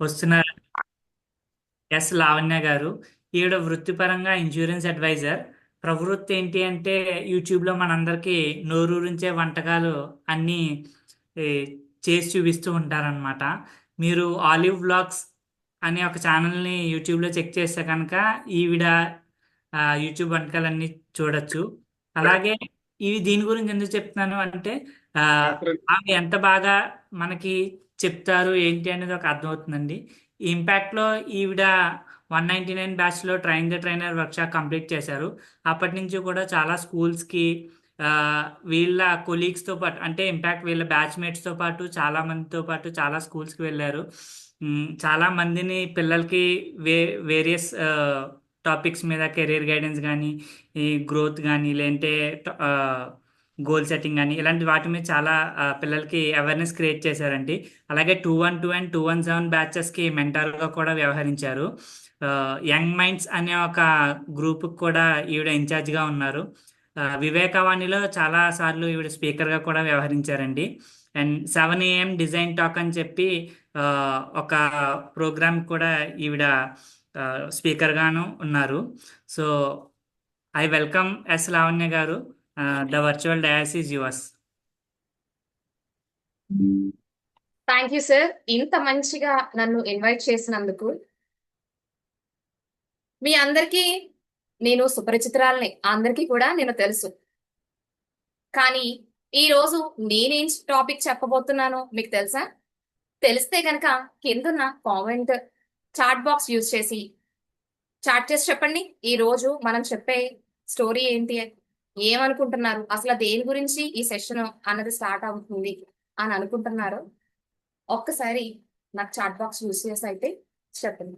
వస్తున్నారు. ఎస్ లావణ్య గారు. ఈవిడ వృత్తిపరంగా ఇన్సూరెన్స్ అడ్వైజర్. ప్రవృత్తి ఏంటి అంటే యూట్యూబ్లో మనందరికీ నోరూరించే వంటకాలు అన్నీ ఈ, చేసి చూపిస్తూ ఉంటారనమాట. మీరు ఆలివ్ వ్లాగ్స్ అనే ఒక ఛానల్ని యూట్యూబ్లో చెక్ చేస్తే కనుక ఈవిడ యూట్యూబ్ వంటకాలన్నీ చూడొచ్చు. అలాగే ఇవి దీని గురించి ఎందుకు చెప్తున్నాను అంటే ఆ, ఆమె ఎంత బాగా మనకి చెప్తారు ఏంటి అనేది ఒక అర్థమవుతుందండి. ఈ ఇంపాక్ట్లో ఈవిడ 199 బ్యాచ్లో train the trainer workshop complete చేశారు. అప్పటి నుంచి కూడా చాలా స్కూల్స్కి వీళ్ళ కొలీగ్స్తో పాటు అంటే ఇంపాక్ట్ వీళ్ళ బ్యాచ్మేట్స్తో పాటు చాలా మందితో పాటు చాలా స్కూల్స్కి వెళ్ళారు. చాలా మందిని పిల్లలకి వేరియస్ టాపిక్స్ మీద కెరీర్ గైడెన్స్ కానీ ఈ గ్రోత్ కానీ లేదంటే గోల్ సెట్టింగ్ కానీ ఇలాంటి వాటి మీద చాలా పిల్లలకి అవేర్నెస్ క్రియేట్ చేశారండి. అలాగే 212 అండ్ 217 బ్యాచెస్కి మెంటర్గా కూడా వ్యవహరించారు. యంగ్ మైండ్స్ అనే ఒక గ్రూప్కి కూడా ఈవిడ ఇన్ఛార్జ్గా ఉన్నారు. వివేకవాణిలో చాలా సార్లు ఈవిడ స్పీకర్గా కూడా వ్యవహరించారండి. అండ్ 7 AM డిజైన్ టాక్ అని చెప్పి ఆ, ఒక ప్రోగ్రామ్ కూడా ఈవిడ స్పీకర్గాను ఉన్నారు. So I welcome S Lavanya garu. The virtual dais is yours. Thank you sir, ఇంత మంచిగా నన్ను ఇన్వైట్ చేసినందుకు. మీ అందరికీ నేను సుపరిచితురాలని అందరికీ కూడా నేను తెలుసు. కానీ ఈ రోజు నేనేం టాపిక్ చెప్పబోతున్నానో మీకు తెలుసా? తెలిస్తే గనక కిందున్న కామెంట్ చాట్ బాక్స్ యూజ్ చేసి చాట్ చేసి చెప్పండి. ఈ రోజు మనం చెప్పే స్టోరీ ఏంటి, ఏమనుకుంటున్నారు, అసలు దేని గురించి ఈ సెషన్ అన్నది స్టార్ట్ అవుతుంది అని అనుకుంటున్నారు. ఒక్కసారి నాకు చాట్ బాక్స్ యూజ్ చేసి అయితే చెప్పండి.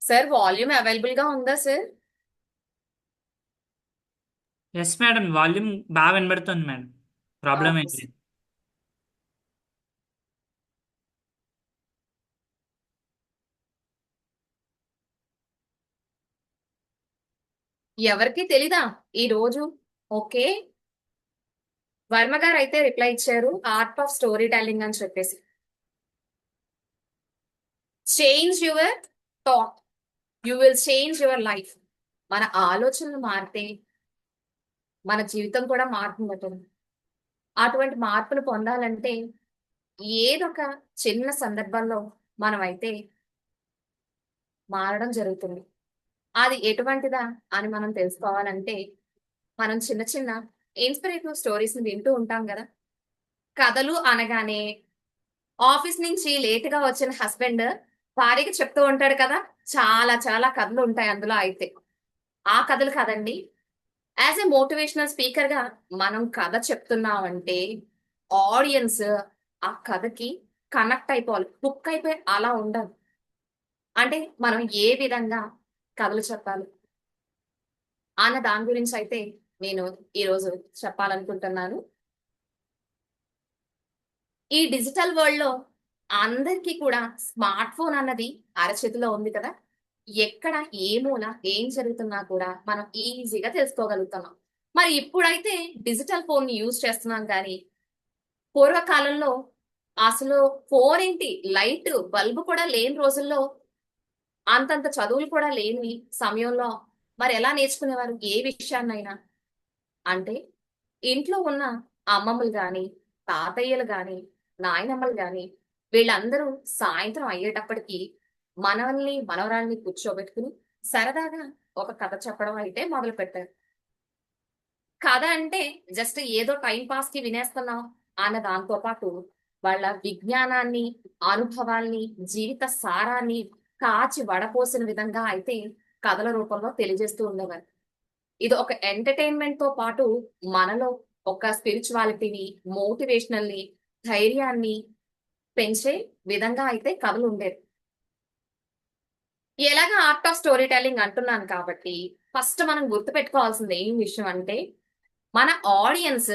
సార్, వాల్యూమ్ అవైలబుల్ గా ఉందా సార్? ఎస్ మేడం, వాల్యూమ్ బాగా వినబడుతుంది మేడం. ప్రాబ్లం ఓకే ఏంటి? సార్. ఎవరికి తెలీదా ఈ రోజు? ఓకే, వర్మ గారు అయితే రిప్లై ఇచ్చారు, ఆర్ట్ ఆఫ్ స్టోరీ టెల్లింగ్ అని చెప్పేసి. Change your thought, you will change your life. మన ఆలోచనలు మారితే మన జీవితం కూడా మారుతుందట. అటువంటి మార్పును పొందాలంటే ఏదొక చిన్న సందర్భంలో మనం అయితే మారడం జరుగుతుంది. అది ఎటువంటిదా అని మనం తెలుసుకోవాలంటే మనం చిన్న చిన్న ఇన్స్పిరేటివ్ స్టోరీస్ ని వింటూ ఉంటాం కదా. కథలు అనగానే ఆఫీస్ నుంచి లేట్ గా వచ్చిన హస్బెండ్ భార్యకి చెప్తూ ఉంటాడు కదా, చాలా చాలా కథలు ఉంటాయి అందులో. అయితే ఆ కథలు కదండి, యాజ్ ఎ మోటివేషనల్ స్పీకర్ గా మనం కథ చెప్తున్నామంటే ఆడియన్స్ ఆ కథకి కనెక్ట్ అయిపోవాలి, హుక్ అయిపోయి అలా ఉండాలి. అంటే మనం ఏ విధంగా కథలు చెప్పాలి అన్న దాని గురించి అయితే నేను ఈరోజు చెప్పాలనుకుంటున్నాను. ఈ డిజిటల్ వరల్డ్ లో అందరికీ కూడా స్మార్ట్ ఫోన్ అన్నది అరచేతిలో ఉంది కదా. ఎక్కడ ఏ మూల ఏం జరుగుతున్నా కూడా మనం ఈజీగా తెలుసుకోగలుగుతున్నాం. మరి ఇప్పుడైతే డిజిటల్ ఫోన్ ని యూజ్ చేస్తున్నాం, కానీ పూర్వకాలంలో అసలు ఫోన్ ఏంటి, లైట్ బల్బ్ కూడా లేని రోజుల్లో, అంతంత చదువులు కూడా లేని సమయంలో మరి ఎలా నేర్చుకునేవారు ఏ విషయాన్నైనా? అంటే ఇంట్లో ఉన్న అమ్మమ్మలు గాని, తాతయ్యలు గాని, నాయనమ్మలు గాని, వీళ్ళందరూ సాయంత్రం అయ్యేటప్పటికి మనవల్ని మనవరాల్ని కూర్చోబెట్టుకుని సరదాగా ఒక కథ చెప్పడం అయితే మొదలు పెట్టారు. కథ అంటే జస్ట్ ఏదో టైం పాస్ కి వినేస్తున్నాం అన్న దాంతో పాటు వాళ్ళ విజ్ఞానాన్ని, అనుభవాల్ని, జీవిత సారాన్ని కాచి వడపోసిన విధంగా అయితే కథల రూపంలో తెలియజేస్తూ ఉండేవారు. ఇది ఒక ఎంటర్టైన్మెంట్ తో పాటు మనలో ఒక స్పిరిచువాలిటీని, మోటివేషనల్ ని, ధైర్యాన్ని పెంచే విధంగా అయితే కథలు ఉండేవి. ఎలాగ ఆర్ట్ ఆఫ్ స్టోరీ టెల్లింగ్ అంటున్నాను కాబట్టి ఫస్ట్ మనం గుర్తుపెట్టుకోవాల్సింది ఏం విషయం అంటే, మన ఆడియన్స్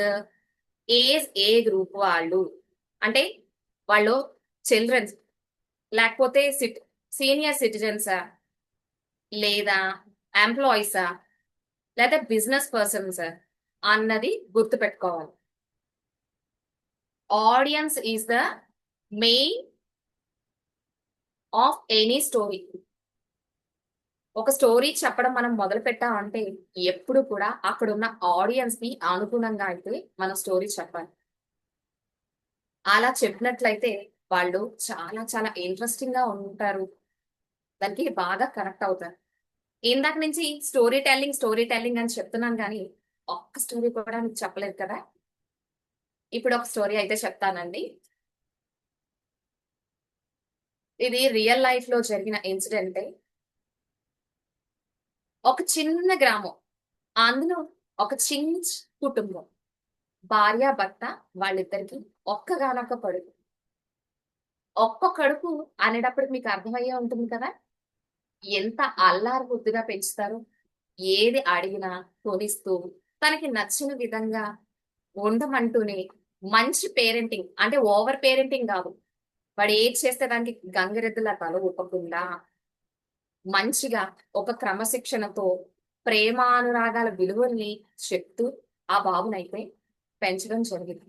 ఏ గ్రూప్ వాళ్ళు అంటే, వాళ్ళు చిల్డ్రన్స్, లేకపోతే సీనియర్ సిటిజన్సా, లేదా ఎంప్లాయీసా, లేదా బిజినెస్ పర్సన్స్ అన్నది గుర్తుపెట్టుకోవాలి. Audience is the main of any story. ఒక స్టోరీ చెప్పడం మనం మొదలు పెట్టామంటే ఎప్పుడు కూడా అక్కడ ఉన్న ఆడియన్స్ ని అనుగుణంగా అయితే మనం స్టోరీ చెప్పాలి. అలా చెప్పినట్లయితే వాళ్ళు చాలా చాలా ఇంట్రెస్టింగ్ గా ఉంటారు, దానికి బాగా కనెక్ట్ అవుతారు. ఇందాక నుంచి స్టోరీ టెల్లింగ్ అని చెప్తున్నాను కానీ ఒక్క స్టోరీ కూడా మీకు చెప్పలేదు కదా. ఇప్పుడు ఒక స్టోరీ అయితే చెప్తానండి. ఇది రియల్ లైఫ్ లో జరిగిన ఇన్సిడెంటే. ఒక చిన్న గ్రామం, అందులో ఒక చిన్న కుటుంబం, భార్య భర్త, వాళ్ళిద్దరికి ఒక్కగానొక్క కొడుకు. ఒక్క కడుపు అనేటప్పటికి మీకు అర్థమయ్యే ఉంటుంది కదా, ఎంత అల్లారు ముద్దుగా పెంచుతారు. ఏది అడిగినా కొనిస్తూ, తనకి నచ్చిన విధంగా ఉండమంటూనే, మంచి పేరెంటింగ్ అంటే ఓవర్ పేరెంటింగ్ కాదు. వాడు ఏది చేస్తే దానికి గంగిరెద్దులా తల ఊపకుండా మంచిగా ఒక క్రమశిక్షణతో ప్రేమానురాగాల విలువల్ని చెప్తూ ఆ బాబునైతే పెంచడం జరిగింది.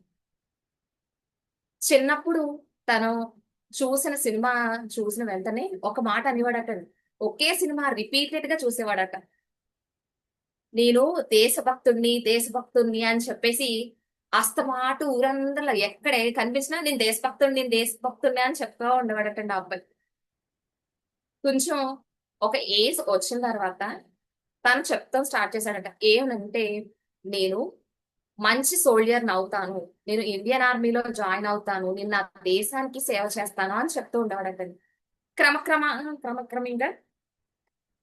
చిన్నప్పుడు తను చూసిన వెంటనే ఒక మాట అనేవాడట. ఒకే సినిమా రిపీటెడ్ గా చూసేవాడట. నేను దేశభక్తుణ్ణి అని చెప్పేసి అస్తమాటు ఊరందరిలో ఎక్కడ కనిపించినా నేను దేశభక్తుణ్ణి అని చెప్తా ఉండేవాడటండి ఆ అబ్బాయి. కొంచెం ఒక ఏజ్ వచ్చిన తర్వాత తను చెప్తాం స్టార్ట్ చేశాడట. ఏమనంటే, నేను మంచి సోల్జర్ అవుతాను, నేను ఇండియన్ ఆర్మీలో జాయిన్ అవుతాను, నేను నా దేశానికి సేవ చేస్తాను అని చెప్తూ ఉండేవాడటండి. క్రమక్రమంగా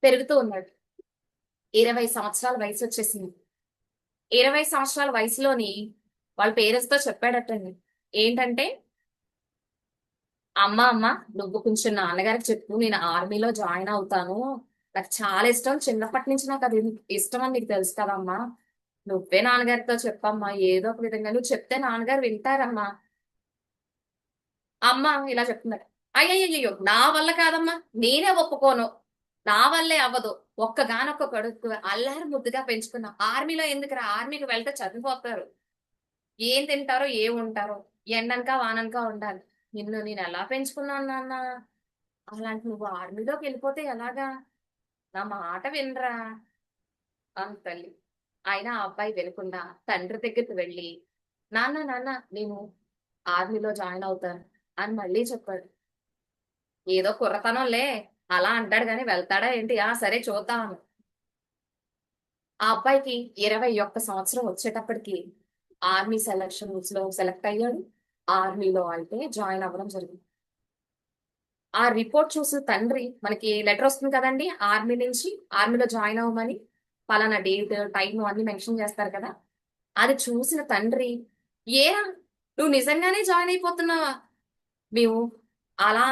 పెరుగుతూ ఉన్నాడు. 20 సంవత్సరాల వయసు వచ్చేసింది. 20 సంవత్సరాల వయసులోని వాళ్ళ పేరెంట్స్ తో చెప్పాడటండి. ఏంటంటే, అమ్మ నువ్వు కొంచెం నాన్నగారికి చెప్పు, నేను ఆర్మీలో జాయిన్ అవుతాను, నాకు చాలా ఇష్టం, చిన్నప్పటి నుంచి నాకు అది ఇష్టం అని నీకు తెలుసు కదమ్మా, నువ్వే నాన్నగారితో చెప్పమ్మా, ఏదో ఒక విధంగా నువ్వు చెప్తే నాన్నగారు వింటారమ్మా. అమ్మ ఇలా చెప్తున్నారు. అయ్యయ్యో నా వల్ల కాదమ్మా, నేనే ఒప్పుకోను, నా వల్లే అవ్వదు, ఒక్కగానొక్క కొడుకు అల్లారు ముద్దుగా పెంచుకున్నా, ఆర్మీలో ఎందుకురా, ఆర్మీకి వెళ్తే చనిపోతారు, ఏం తింటారో ఏం ఉంటారో, ఎండనక వాననక ఉండాలి, నిన్ను నేను ఎలా పెంచుకున్నాను నాన్న, అలాంటి నువ్వు ఆర్మీలోకి వెళ్ళిపోతే ఎలాగా, నా మాట వినరా అని తల్లి. అయినా ఆ అబ్బాయి వినకుండా తండ్రి దగ్గరికి వెళ్ళి, నాన్న నేను ఆర్మీలో జాయిన్ అవుతాను అని మళ్ళీ చెప్పాడు. ఏదో కుర్రతనంలే అలా అంటాడు గాని వెళ్తాడా ఏంటి, ఆ సరే చూద్దాం. ఆ అబ్బాయికి 21 సంవత్సరం వచ్చేటప్పటికి ఆర్మీ సెలక్షన్స్ లో సెలెక్ట్ అయ్యాడు. ఆర్మీలో అయితే జాయిన్ అవ్వడం జరిగింది. ఆ రిపోర్ట్ చూసిన తండ్రి, మనకి లెటర్ వస్తుంది కదండి ఆర్మీ నుంచి, ఆర్మీలో జాయిన్ అవ్వమని, పలానా డేట్ టైం అన్ని మెన్షన్ చేస్తారు కదా, అది చూసిన తండ్రి, ఏరా నువ్వు నిజంగానే జాయిన్ అయిపోతున్నావా, మేము అలా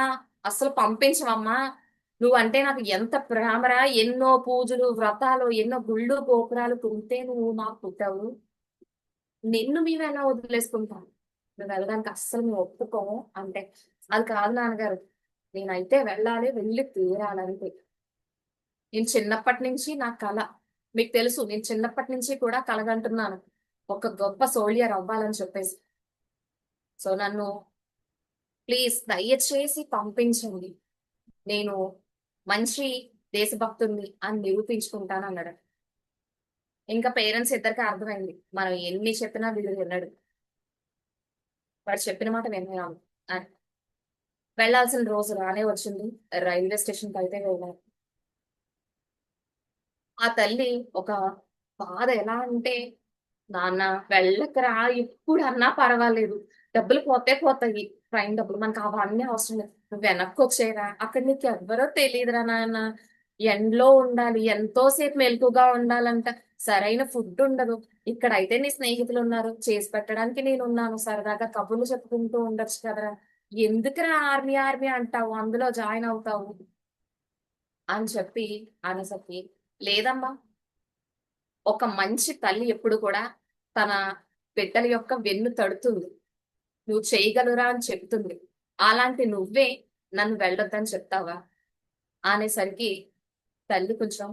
అసలు పంపించవమ్మా, నువ్వంటే నాకు ఎంత ప్రేమరా, ఎన్నో పూజలు వ్రతాలు ఎన్నో గుళ్ళు గోపురాలు పుడితే నువ్వు మాకు పుట్టావు, నిన్ను మేము ఎలా వదిలేసుకుంటాం, నువ్వు వెళ్ళడానికి అస్సలు మేము ఒప్పుకోము అంటే, అది కాదు నాన్నగారు, నేనైతే వెళ్ళాలి, వెళ్ళి తీరాలంటే, నేను చిన్నప్పటి నుంచి నా కళ, మీకు తెలుసు నేను చిన్నప్పటి నుంచి కూడా కలగంటున్నాను ఒక గొప్ప సోల్జర్ అవ్వాలని చెప్పేసి. సో నన్ను ప్లీజ్ దయచేసి పంపించండి, నేను మంచి దేశభక్తుడిని అని నిరూపించుకుంటాను అన్నాడు. ఇంకా పేరెంట్స్ ఇద్దరికి అర్థమైంది, మనం ఎన్ని చెప్పినా వీడు విన్నాడు, వాడు చెప్పిన మాట విన్నాము అని. వెళ్లాల్సిన రోజు రానే వచ్చింది. రైల్వే స్టేషన్ కి అయితే వెళ్ళారు. ఆ తల్లి ఒక బాధ ఎలా అంటే, నాన్న వెళ్ళకరా, ఇప్పుడు అన్నా పర్వాలేదు, డబ్బులు పోతే పోతాయి, ట్రైన్ డబ్బులు మనకు అవన్నీ అవసరం లేదు, నువ్వు వెనక్కి వచ్చేరా, అక్కడ నీకు ఎవ్వరో తెలియదురా నాన్న, ఎండలో ఉండాలి, ఎంతో సేపు మెలకుగా ఉండాలంట, సరైన ఫుడ్ ఉండదు, ఇక్కడైతే నీ స్నేహితులు ఉన్నారు, చేసి పెట్టడానికి నేను ఉన్నాను, సరదాగా కబుర్లు చెప్పుకుంటూ ఉండొచ్చు కదరా, ఎందుకురా ఆర్మీ ఆర్మీ అంటావు, అందులో జాయిన్ అవుతావు అని చెప్పి అనేసరికి, లేదమ్మా, ఒక మంచి తల్లి ఎప్పుడు కూడా తన బిడ్డల యొక్క వెన్ను తడుతుంది, నువ్వు చేయగలరా అని చెప్తుంది, అలాంటి నువ్వే నన్ను వెళ్ళొద్దని చెప్తావా అనేసరికి తల్లి కొంచెం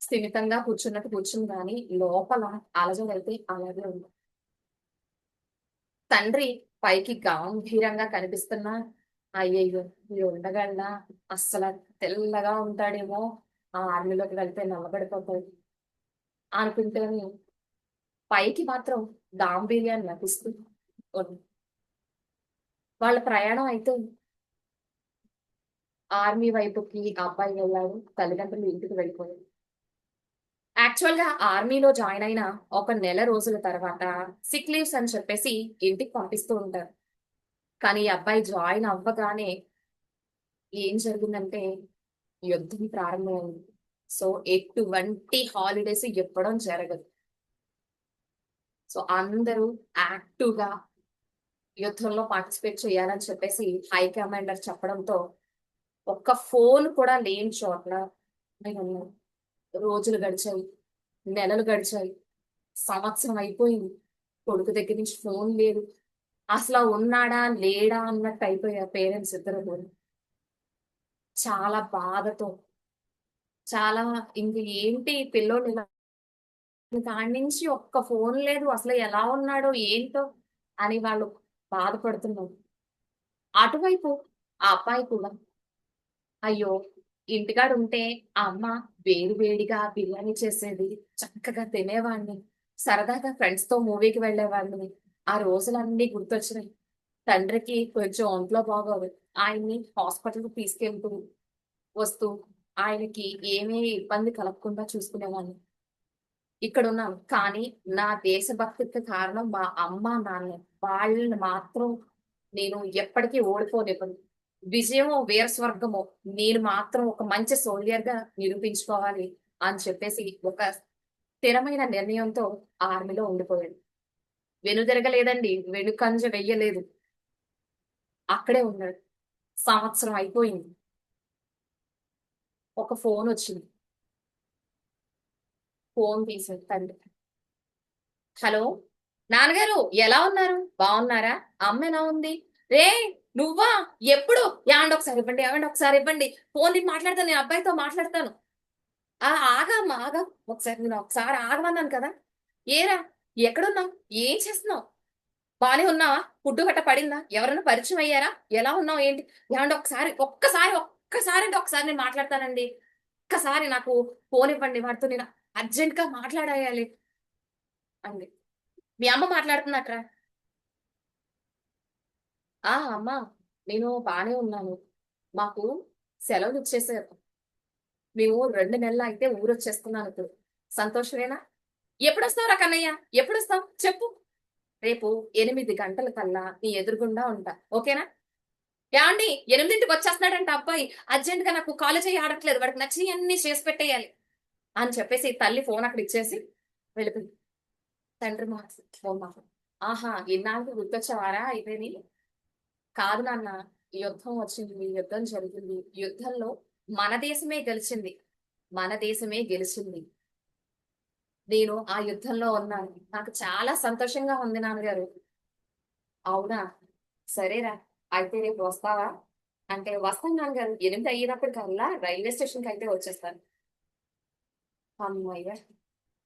స్థిమితంగా కూర్చున్నట్టు కూర్చుంది కానీ లోపల అలజడైతే అలాగే ఉంది. తండ్రి పైకి గాంభీర్యంగా కనిపిస్తున్నా, అయ్యయ్యో ఈ ఉండగలనా, అస్సలు తెల్లగా ఉంటాడేమో, ఆ ఆర్మీలోకి వెళ్తే నల్లబడిపోతాడు అనుకుంటేనే పైకి మాత్రం గాంభీర్యాన్ని నటిస్తూ ఉంది. వాళ్ళ ప్రయాణం అయితే ఆర్మీ వైపుకి ఆ అబ్బాయి వెళ్ళాడు. తల్లిదండ్రులు ఇంటికి వెళ్ళిపోయారు. యాక్చువల్ గా ఆర్మీలో జాయిన్ అయిన ఒక నెల రోజుల తర్వాత సిక్ లీవ్స్ అని చెప్పేసి ఇంటికి పంపిస్తూ ఉంటారు. కానీ ఈ అబ్బాయి జాయిన్ అవ్వగానే ఏం జరిగిందంటే యుద్ధం ప్రారంభమైంది. సో ఎటువంటి హాలిడేస్ ఇవ్వడం జరగదు. సో అందరూ యాక్టివ్ గా యుద్ధంలో పార్టిసిపేట్ చేయాలని చెప్పేసి హై కమాండర్ చెప్పడంతో ఒక్క ఫోన్ కూడా లేని చోట్ల నేనున్నాను. రోజులు గడిచాయి, నెలలు గడిచాయి, సంవత్సరం అయిపోయింది. కొడుకు దగ్గర నుంచి ఫోన్ లేదు. అసలు ఉన్నాడా లేడా అన్నట్టు అయిపోయారు పేరెంట్స్ ఇద్దరు కూడా. చాలా బాధతో, చాలా ఇంక ఏంటి పిల్లోడు ఇలా కాడి నుంచి ఒక్క ఫోన్ లేదు, అసలు ఎలా ఉన్నాడో ఏంటో అని వాళ్ళు బాధపడుతున్నారు. అటువైపు ఆ అబ్బాయి కూడా అయ్యో ఇంటికాడ ఉంటే ఆ అమ్మ వేడి వేడిగా బిర్యానీ చేసేది, చక్కగా తినేవాడిని, సరదాగా ఫ్రెండ్స్ తో మూవీకి వెళ్ళేవాడిని. ఆ రోజులన్నీ గుర్తొచ్చినాయి. తండ్రికి కొంచెం ఒంట్లో బాగోదు. ఆయన్ని హాస్పిటల్‌కి తీసుకెళ్తూ, వస్తూ ఆయనకి ఏమీ ఇబ్బంది కలగకుండా చూసుకునేవాడిని. ఇక్కడున్నాను. కానీ నా దేశభక్తికి కారణం మా అమ్మ, నాన్నే. వాళ్ళని మాత్రం నేను ఎప్పటికీ ఓడిపోనివ్వను. విజయమో, వీర స్వర్గమో నేను మాత్రం ఒక మంచి సోల్జర్‌గా నిరూపించుకోవాలి అని చెప్పేసి ఒక స్థిరమైన నిర్ణయంతో ఆర్మీలో ఉండిపోయాడు. వెనుదిరగలేదండి. వెనుకంజ వెయ్యలేదు. అక్కడే ఉన్నాడు. సంవత్సరం అయిపోయింది. ఒక ఫోనొచ్చింది. ఫోన్ తీసాడు తండ్రి. హలో! నాన్నగారు ఎలా ఉన్నారు? బావున్నారా? అమ్మ ఎలా ఉంది? రేయ్! నువ్వా? ఎప్పుడు? యాండి ఒకసారి ఇవ్వండి. ఏవండి ఒకసారి ఇవ్వండి. ఫోన్ నేను మాట్లాడతాను. నేను అబ్బాయితో మాట్లాడతాను. ఆ! ఆగమ్మా ఆగ. ఒకసారి నేను ఒకసారి ఆగమన్నాను కదా! ఏరా? ఎక్కడున్నావు? ఏం చేస్తున్నావు? బానే ఉన్నావా? ఫుడ్డు గట్టా పడిందా? ఎవరైనా పరిచయం అయ్యారా? ఎలా ఉన్నావు? ఏంటి? ఏవండి ఒక్కసారి అంటే ఒకసారి నేను మాట్లాడతానండి. ఒక్కసారి నాకు ఫోన్ ఇవ్వండి. వాడితో నేను అర్జెంట్‌గా మాట్లాడేయాలి అంది. మీ అమ్మ మాట్లాడుతుందట్రా. ఆ! అమ్మా! నేను బానే ఉన్నాను. మాకు సెలవులిచ్చేశారు. మేము 2 నెలలయితే ఊరొచ్చేస్తున్నానిప్పుడు. సంతోషమేనా? ఎప్పుడొస్తావురా కన్నయ్య? ఎప్పుడొస్తావు? చెప్పు. రేపు 8 గంటల కల్లా నీ ఎదురుగుండా ఉంటా. ఓకేనా? యాండి 8కి వచ్చేస్తున్నాడంట అబ్బాయి. అర్జెంట్‌గా నాకు కాలు చెయ్యి ఆడట్లేదు. వాడికి నచ్చినయన్నీ చేసి పెట్టేయాలి అని చెప్పేసి తల్లి ఫోన్ అక్కడ ఇచ్చేసి వెళ్ళిపోయింది. తండ్రి ఫోన్ మాట్లాడు. ఆహా! ఇన్నాళ్ళకి గుర్తొచ్చావారా అయితేని? కాదు నాన్న. యుద్ధం వచ్చింది. యుద్ధం జరిగింది. యుద్ధంలో మన దేశమే గెలిచింది. మన దేశమే గెలిచింది. నేను ఆ యుద్ధంలో ఉన్నాను. నాకు చాలా సంతోషంగా ఉంది నాన్నగారు. అవునా? సరేరా! అయితే రేపు వస్తావా? అంటే వస్తాను నాన్నగారు. 8 అయ్యేటప్పటికల్లా రైల్వే స్టేషన్‌కయితే వచ్చేస్తాను. హమ్మయ్య!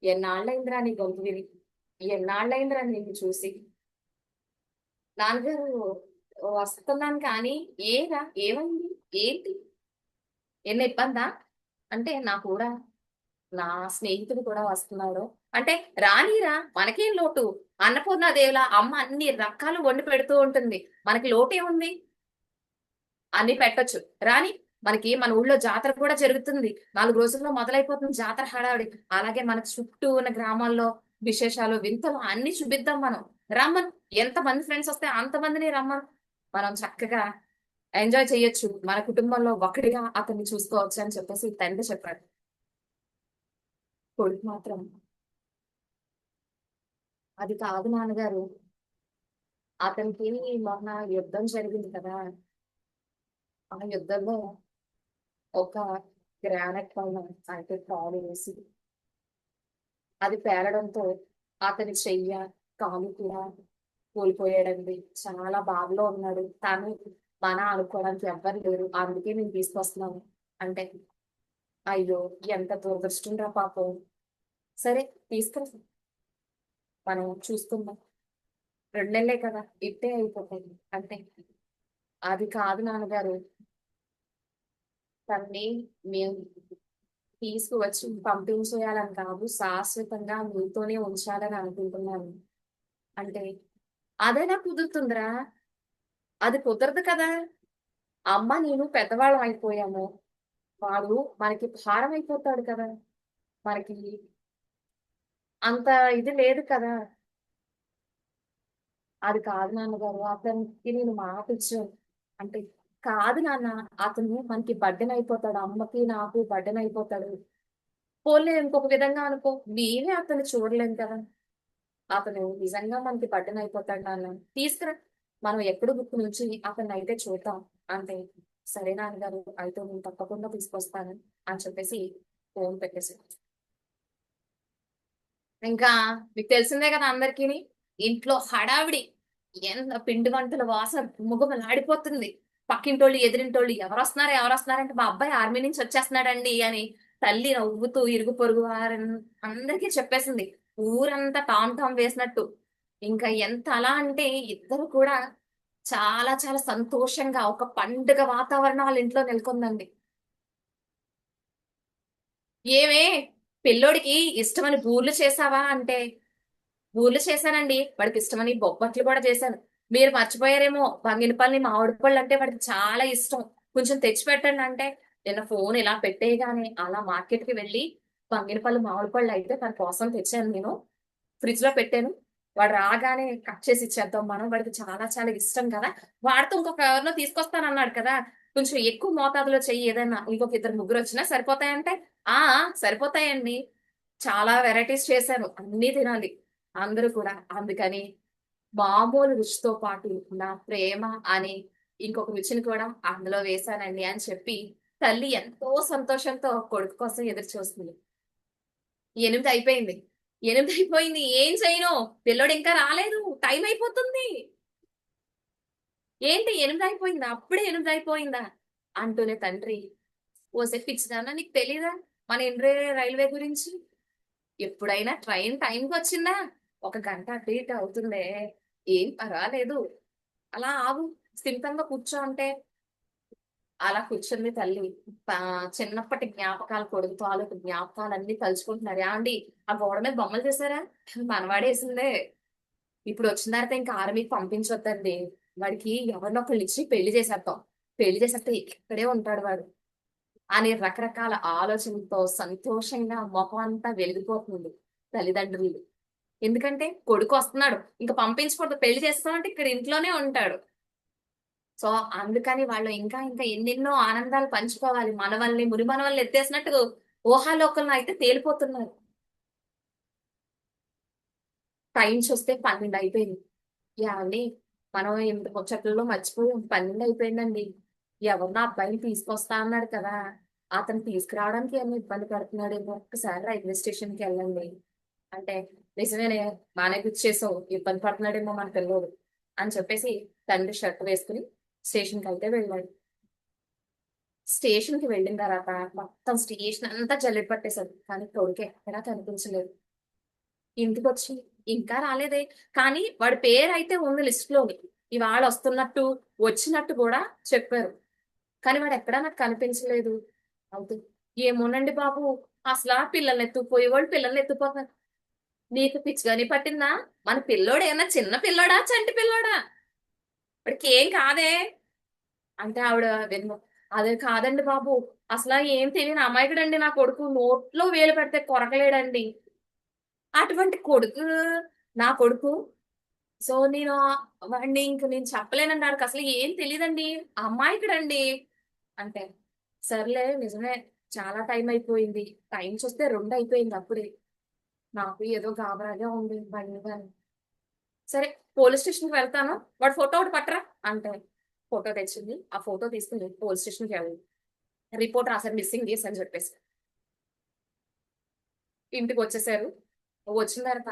ఎన్నాళ్ళయిందిరా నీ గొంతు విని. ఎన్నాళ్ళయిందిరా నిన్ను చూసి. నాన్నగారు వస్తున్నాను కానీ ఏరా? ఏమైంది? ఏంటి? ఏమైనా ఇబ్బందా? అంటే నా కూడా నా స్నేహితుడు కూడా వస్తున్నాడు. అంటే రానీరా మనకేం లోటు. అన్నపూర్ణాదేవిలా అమ్మ అన్ని రకాలు వండి పెడుతూ ఉంటుంది. మనకి లోటేముంది? అన్ని పెట్టొచ్చు. రాని మనకి మన ఊళ్ళో జాతర కూడా జరుగుతుంది. 4 రోజుల్లో మొదలైపోతుంది జాతర హడావిడి. అలాగే మన చుట్టూ ఉన్న గ్రామాల్లో విశేషాలు, వింతలు అన్నీ చూపిద్దాం మనం. రమ్మను. ఎంతమంది ఫ్రెండ్స్ వస్తే అంతమందిని రమ్మను. మనం చక్కగా ఎంజాయ్ చేయొచ్చు. మన కుటుంబంలో ఒకడిగా అతన్ని చూసుకోవచ్చు అని చెప్పేసి తండ్రి చెప్పాడు. కొడుకు మాత్రం అది కాదు నాన్నగారు. అతనికి మొన్న యుద్ధం జరిగింది కదా! ఆ యుద్ధంలో ఒక గ్రానైట్ పైన అంటే కాలు వేసి అది పేలడంతో అతని చెయ్య, కాలు కూడా కోల్పోయాడండి. చాలా బాధలో ఉన్నాడు. కానీ అనుకోవడానికి ఎవ్వరు లేరు. అందుకే నేను తీసుకొస్తున్నాను. అంటే అయ్యో! ఎంత దురదృష్టంరా పాపం. సరే తీసుకెళ్ళు. మనం చూసుకుందాం. 2 నెలలే కదా ఇట్టే అయిపోతాయి అంటే అది కాదు నాన్నగారు. తన్ని మేము తీసుకువచ్చి పంపించేయాలని కాదు, శాశ్వతంగా మీతోనే ఉంచాలని అనుకుంటున్నాను అంటే అదైనా కుదురుతుందిరా. అది కుదరదు కదా. అమ్మ నేను పెద్దవాళ్ళం అయిపోయాము. వాడు మనకి భారం అయిపోతాడు కదా. మనకి అంత ఇది లేదు కదా. అది కాదు నాన్నగారు. అతనికి నేను మాట ఇచ్చాను. అంటే కాదు నాన్న. అతను మనకి బర్డెన్ అయిపోతాడు. అమ్మకి నాకు బర్డెన్ అయిపోతాడు. పోన్లే ఇంకొక విధంగా అనుకో. మేమే అతన్ని చూడలేం కదా. అతను నిజంగా మనకి బర్డెన్ అయిపోతాడు నాన్న. తీసుకురా. మనం ఎప్పుడు బుక్ నుంచి అతన్ని అయితే చూద్దాం అంటే సరే నాన్నగారు అయితే నేను తప్పకుండా తీసుకొస్తాను అని చెప్పేసి ఫోన్ పెట్టేసి ఇంకా మీకు తెలిసిందే కదా అందరికీ ఇంట్లో హడావిడి ఎంత పిండి వంటల వాసన గుమగుమలాడిపోతుంది. పక్కింటోళ్ళు ఎదిరింటోళ్ళు ఎవరు వస్తున్నారంటే మా అబ్బాయి ఆర్మీ నుంచి వచ్చేస్తున్నాడండి అని తల్లి నవ్వుతూ ఇరుగు పొరుగు వారని అందరికీ చెప్పేసింది. ఊరంతా టామ్ టామ్ వేసినట్టు. ఇంకా ఎంత అలా అంటే ఇద్దరు కూడా చాలా చాలా సంతోషంగా ఒక పండుగ వాతావరణం వాళ్ళ ఇంట్లో నెలకొందండి. ఏమే పిల్లోడికి ఇష్టమని బూర్లు చేసావా అంటే బూర్లు చేశానండి. వాడికి ఇష్టమని బొబ్బట్లు కూడా చేశాను. మీరు మర్చిపోయారేమో బంగినపల్లి మామిడి పళ్ళు అంటే వాడికి చాలా ఇష్టం. కొంచెం తెచ్చి పెట్టండి అంటే నిన్న ఫోన్ ఇలా పెట్టేయగానే అలా మార్కెట్ కి వెళ్ళి బంగినపల్లి మామిడి పళ్ళు అయితే తన కోసం తెచ్చాను నేను. ఫ్రిడ్జ్ లో పెట్టాను. వాడు రాగానే కట్ చేసి ఇచ్చేద్దాం మనం. వాడికి చాలా చాలా ఇష్టం కదా. వాడితో ఇంకొక ఎవరినో తీసుకొస్తానన్నాడు కదా. కొంచెం ఎక్కువ మోతాదులో చెయ్యి ఏదైనా ఇంకొక ఇద్దరు ముగ్గురు వచ్చినా సరిపోతాయంటే ఆ సరిపోతాయండి. చాలా వెరైటీస్ చేశాను. అన్నీ తినాలి అందరూ కూడా. అందుకని మామూలు రుచితో పాటు నా ప్రేమ అని ఇంకొక రుచిని కూడా అందులో వేశానండి అని చెప్పి తల్లి ఎంతో సంతోషంతో కొడుకు కోసం ఎదురు చూస్తుంది. 8 అయిపోయింది. 8 అయిపోయింది. ఏం చేయను? పిల్లోడు ఇంకా రాలేదు. టైం అయిపోతుంది. ఏంటి 8 అయిపోయిందా? అప్పుడే 8 అయిపోయిందా? అంటూనే తండ్రి ఓసే పిచ్చిదానా నీకు తెలీదా మన ఇండియా రైల్వే గురించి? ఎప్పుడైనా ట్రైన్ టైంకి వచ్చిందా? ఒక గంట అటు ఇటు అవుతుందే. ఏం పర్వాలేదు. అలా ఆగు. స్థిమితంగా కూర్చో అంటే అలా కూర్చుంది తల్లి. చిన్నప్పటి జ్ఞాపకాలు కొడుకు తాలూకు జ్ఞాపకాలన్నీ తలుచుకుంటున్నారు. ఏమండి ఆ గోడ మీద బొమ్మలు చేశారా? మనవాడేసిందే. ఇప్పుడు వచ్చిన తర్వాత ఇంకా ఆర్మీకి పంపించొద్దండి. వాడికి ఎవరినొకళ్ళు ఇచ్చి పెళ్లి చేసేద్దాం. పెళ్లి చేసేస్తే ఇక్కడే ఉంటాడు వాడు అని రకరకాల ఆలోచనలతో సంతోషంగా మొహం అంతా వెలిగిపోతుంది తల్లిదండ్రులు. ఎందుకంటే కొడుకు వస్తున్నాడు. ఇంకా పంపించకూడదు. పెళ్లి చేస్తామంటే ఇక్కడ ఇంట్లోనే ఉంటాడు. సో అందుకని వాళ్ళు ఇంకా ఇంకా ఎన్నెన్నో ఆనందాలు పంచుకోవాలి. మనవల్ని మురి మనవల్ని ఎత్తేసినట్టు ఊహాలోకంలో అయితే తేలిపోతున్నారు. టైం చూస్తే 12 అయిపోయింది. ఏవండి మనం ఇంత ముచ్చట్లలో మర్చిపోయాం. 12 అయిపోయిందండి. ఎవరినో అబ్బాయిని తీసుకొస్తా అన్నాడు కదా. అతను తీసుకురావడానికి ఏమో ఇబ్బంది పడుతున్నాడేమో. ఒక్కసారి రైల్వే స్టేషన్ కి వెళ్ళండి అంటే నిజమేనే బానే గుర్తు చేసావు. ఇబ్బంది పడుతున్నాడేమో మన పిల్లోడు అని చెప్పేసి తండ్రి షర్ట్ వేసుకుని స్టేషన్ కి అయితే వెళ్ళాడు. స్టేషన్ కి వెళ్ళిన తర్వాత మొత్తం స్టేషన్ అంతా జల్లెడ పట్టేశాడు. కానీ కొడుకు ఎక్కడా కనిపించలేదు. ఇంటికొచ్చి ఇంకా రాలేదే. కానీ వాడి పేరు అయితే ఉంది లిస్ట్ లోని. ఇవాళ వస్తున్నట్టు వచ్చినట్టు కూడా చెప్పారు. కానీ వాడు ఎక్కడా నాకు కనిపించలేదు. అవుతు ఏమోనండి బాబు. అసలు పిల్లల్ని ఎత్తుకుపోయేవాళ్ళు పిల్లల్ని ఎత్తుకుపోతారు. నీకు పిచ్చిగాని పట్టిందా? మన పిల్లోడు ఏమన్నా చిన్న పిల్లోడా చంటి పిల్లోడా? వాడికి ఏం కాదే అంటే ఆవిడ వెన్ను అదే కాదండి బాబు. అసలు ఏం తెలియని అమాయకుడండి నా కొడుకు. నోట్లో వేలు పెడితే కొరకలేడండి. అటువంటి కొడుకు నా కొడుకు. సో నేను వాడిని ఇంక నేను చెప్పలేనండి. ఆడికి అసలు ఏం తెలియదండి. అమాయకుడండి అంటే సర్లే నిజమే. చాలా టైం అయిపోయింది. టైం చూస్తే 2 అయిపోయింది అప్పుడే. నాకు ఏదో గాబరాగా ఉంది బండి మీద. సరే పోలీస్ స్టేషన్ కి వెళ్తాను. వాడు ఫోటో ఒకటి పట్టరా అంటే ఫోటో తెచ్చింది. ఆ ఫోటో తీసుకుని పోలీస్ స్టేషన్ కి వెళ్ళి రిపోర్ట్ రాశారు మిస్సింగ్ కేసు అని చెప్పేసి. ఇంటికి వచ్చేసారు. వచ్చిన తర్వాత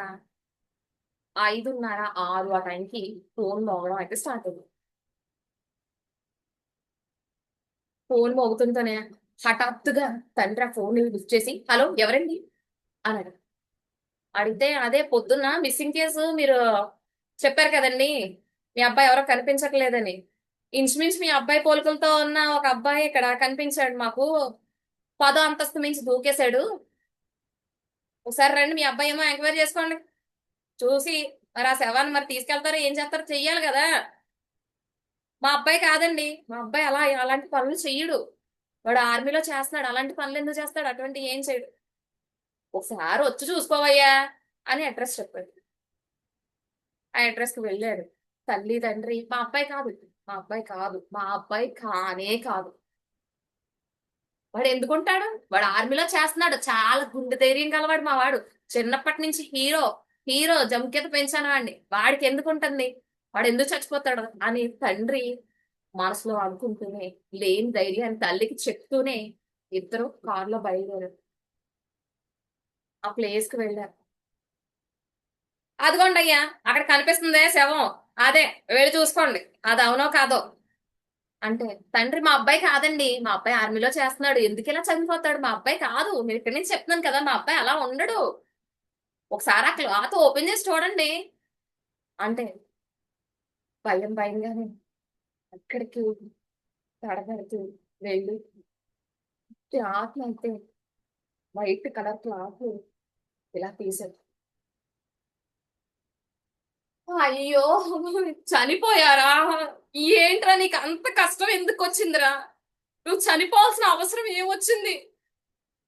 5:30, 6 ఆ టైంకి ఫోన్ మోగడం అయితే స్టార్ట్ అయింది. ఫోన్ మోగుతుంటేనే హఠాత్తుగా తండ్రి ఆ ఫోన్ లిఫ్ట్ చేసి హలో ఎవరండి అన్నాడు. అడిగితే అదే పొద్దున్న మిస్సింగ్ కేసు మీరు చెప్పారు కదండి మీ అబ్బాయి ఎవరో కనిపించట్లేదని. ఇంచుమించు మీ అబ్బాయి పోలికలతో ఉన్న ఒక అబ్బాయి ఇక్కడ కనిపించాడు మాకు. 10వ అంతస్తు మించి దూకేశాడు. ఒకసారి రండి, మీ అబ్బాయి ఏమో ఎంక్వైరీ చేసుకోండి. చూసి మరి ఆ శవాన్ని మరి తీసుకెళ్తారో ఏం చేస్తారో చెయ్యాలి కదా. మా అబ్బాయి కాదండి, మా అబ్బాయి అలాంటి పనులు చెయ్యడు. వాడు ఆర్మీలో చేస్తున్నాడు, అలాంటి పనులు ఎందుకు చేస్తాడు? అటువంటి ఏం చేయడు. ఒకసారి వచ్చి చూసుకోవయ్యా అని అడ్రస్ చెప్పాడు. ఆ అడ్రస్ కి వెళ్ళాడు. తల్లి తండ్రి మా అబ్బాయి కాదు, మా అబ్బాయి కాదు, మా అబ్బాయి కానే కాదు. వాడు ఎందుకుంటాడు? వాడు ఆర్మీలో చేస్తున్నాడు, చాలా గుండె ధైర్యం గలవాడు మా వాడు. చిన్నప్పటి నుంచి హీరో హీరో జంకేత పెంచాను వాడిని. వాడికి ఎందుకుంటుంది? వాడు ఎందుకు చచ్చిపోతాడు అని తండ్రి మనసులో అనుకుంటూనే, లేని ధైర్యాన్ని తల్లికి చెప్తూనే ఇద్దరు కారులో బయలుదేరారు. ఆ ప్లేస్ కి వెళ్ళారు. అదిగోండి అయ్యా, అక్కడ కనిపిస్తుందే శవం, అదే, వెళ్ళి చూసుకోండి అది అవునో కాదో అంటే. తండ్రి మా అబ్బాయి కాదండి, మా అబ్బాయి ఆర్మీలో చేస్తున్నాడు, ఎందుకు ఇలా చనిపోతాడు? మా అబ్బాయి కాదు, మీరు ఇక్కడి నుంచి చెప్తున్నాను కదా, మా అబ్బాయి అలా ఉండడు. ఒకసారి ఆ క్లాత్ ఓపెన్ చేసి చూడండి అంటే. భయం భయంగానే అక్కడికి తడబడుతూ వెళ్ళి క్లాత్ అయితే వైట్ కలర్ క్లాత్ ఇలా తీసాడు. అయ్యో, చనిపోయారా? ఏంట్రా నీకు అంత కష్టం ఎందుకు వచ్చిందిరా? నువ్వు చనిపోవాల్సిన అవసరం ఏమొచ్చింది?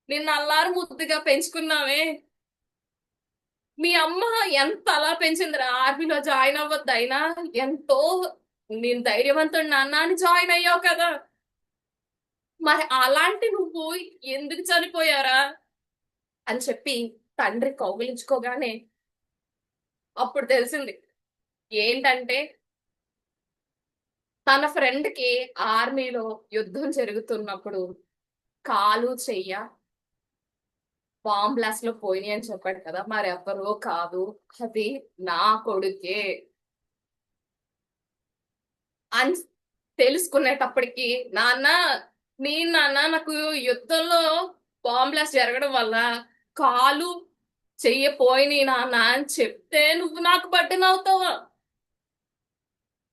నిన్ను అల్లారు ముద్దుగా పెంచుకున్నావే, మీ అమ్మ ఎంత అలా పెంచిందిరా. ఆర్మీలో జాయిన్ అవ్వద్దు అయినా ఎంతో నేను ధైర్యవంతుడు నాన్న అని జాయిన్ అయ్యావు కదా. మరి అలాంటి నువ్వు ఎందుకు చనిపోయారా అని చెప్పి తండ్రి కౌగిలించుకోగానే అప్పుడు తెలిసింది ఏంటంటే, తన ఫ్రెండ్ కి ఆర్మీలో యుద్ధం జరుగుతున్నప్పుడు కాలు చెయ్య బాంబ్ బ్లాస్ట్ లో పోయినాయి అని చెప్పాడు కదా. మరి ఎవరో కాదు, అది నా కొడుకే అని తెలుసుకునేటప్పటికి, నాన్న నాన్న నాకు యుద్ధంలో బాంబ్ బ్లాస్ట్ జరగడం వల్ల కాలు చెయ్యపోయినాయి నాన్న అని చెప్తే నువ్వు నాకు బర్డెన్ అవుతావా?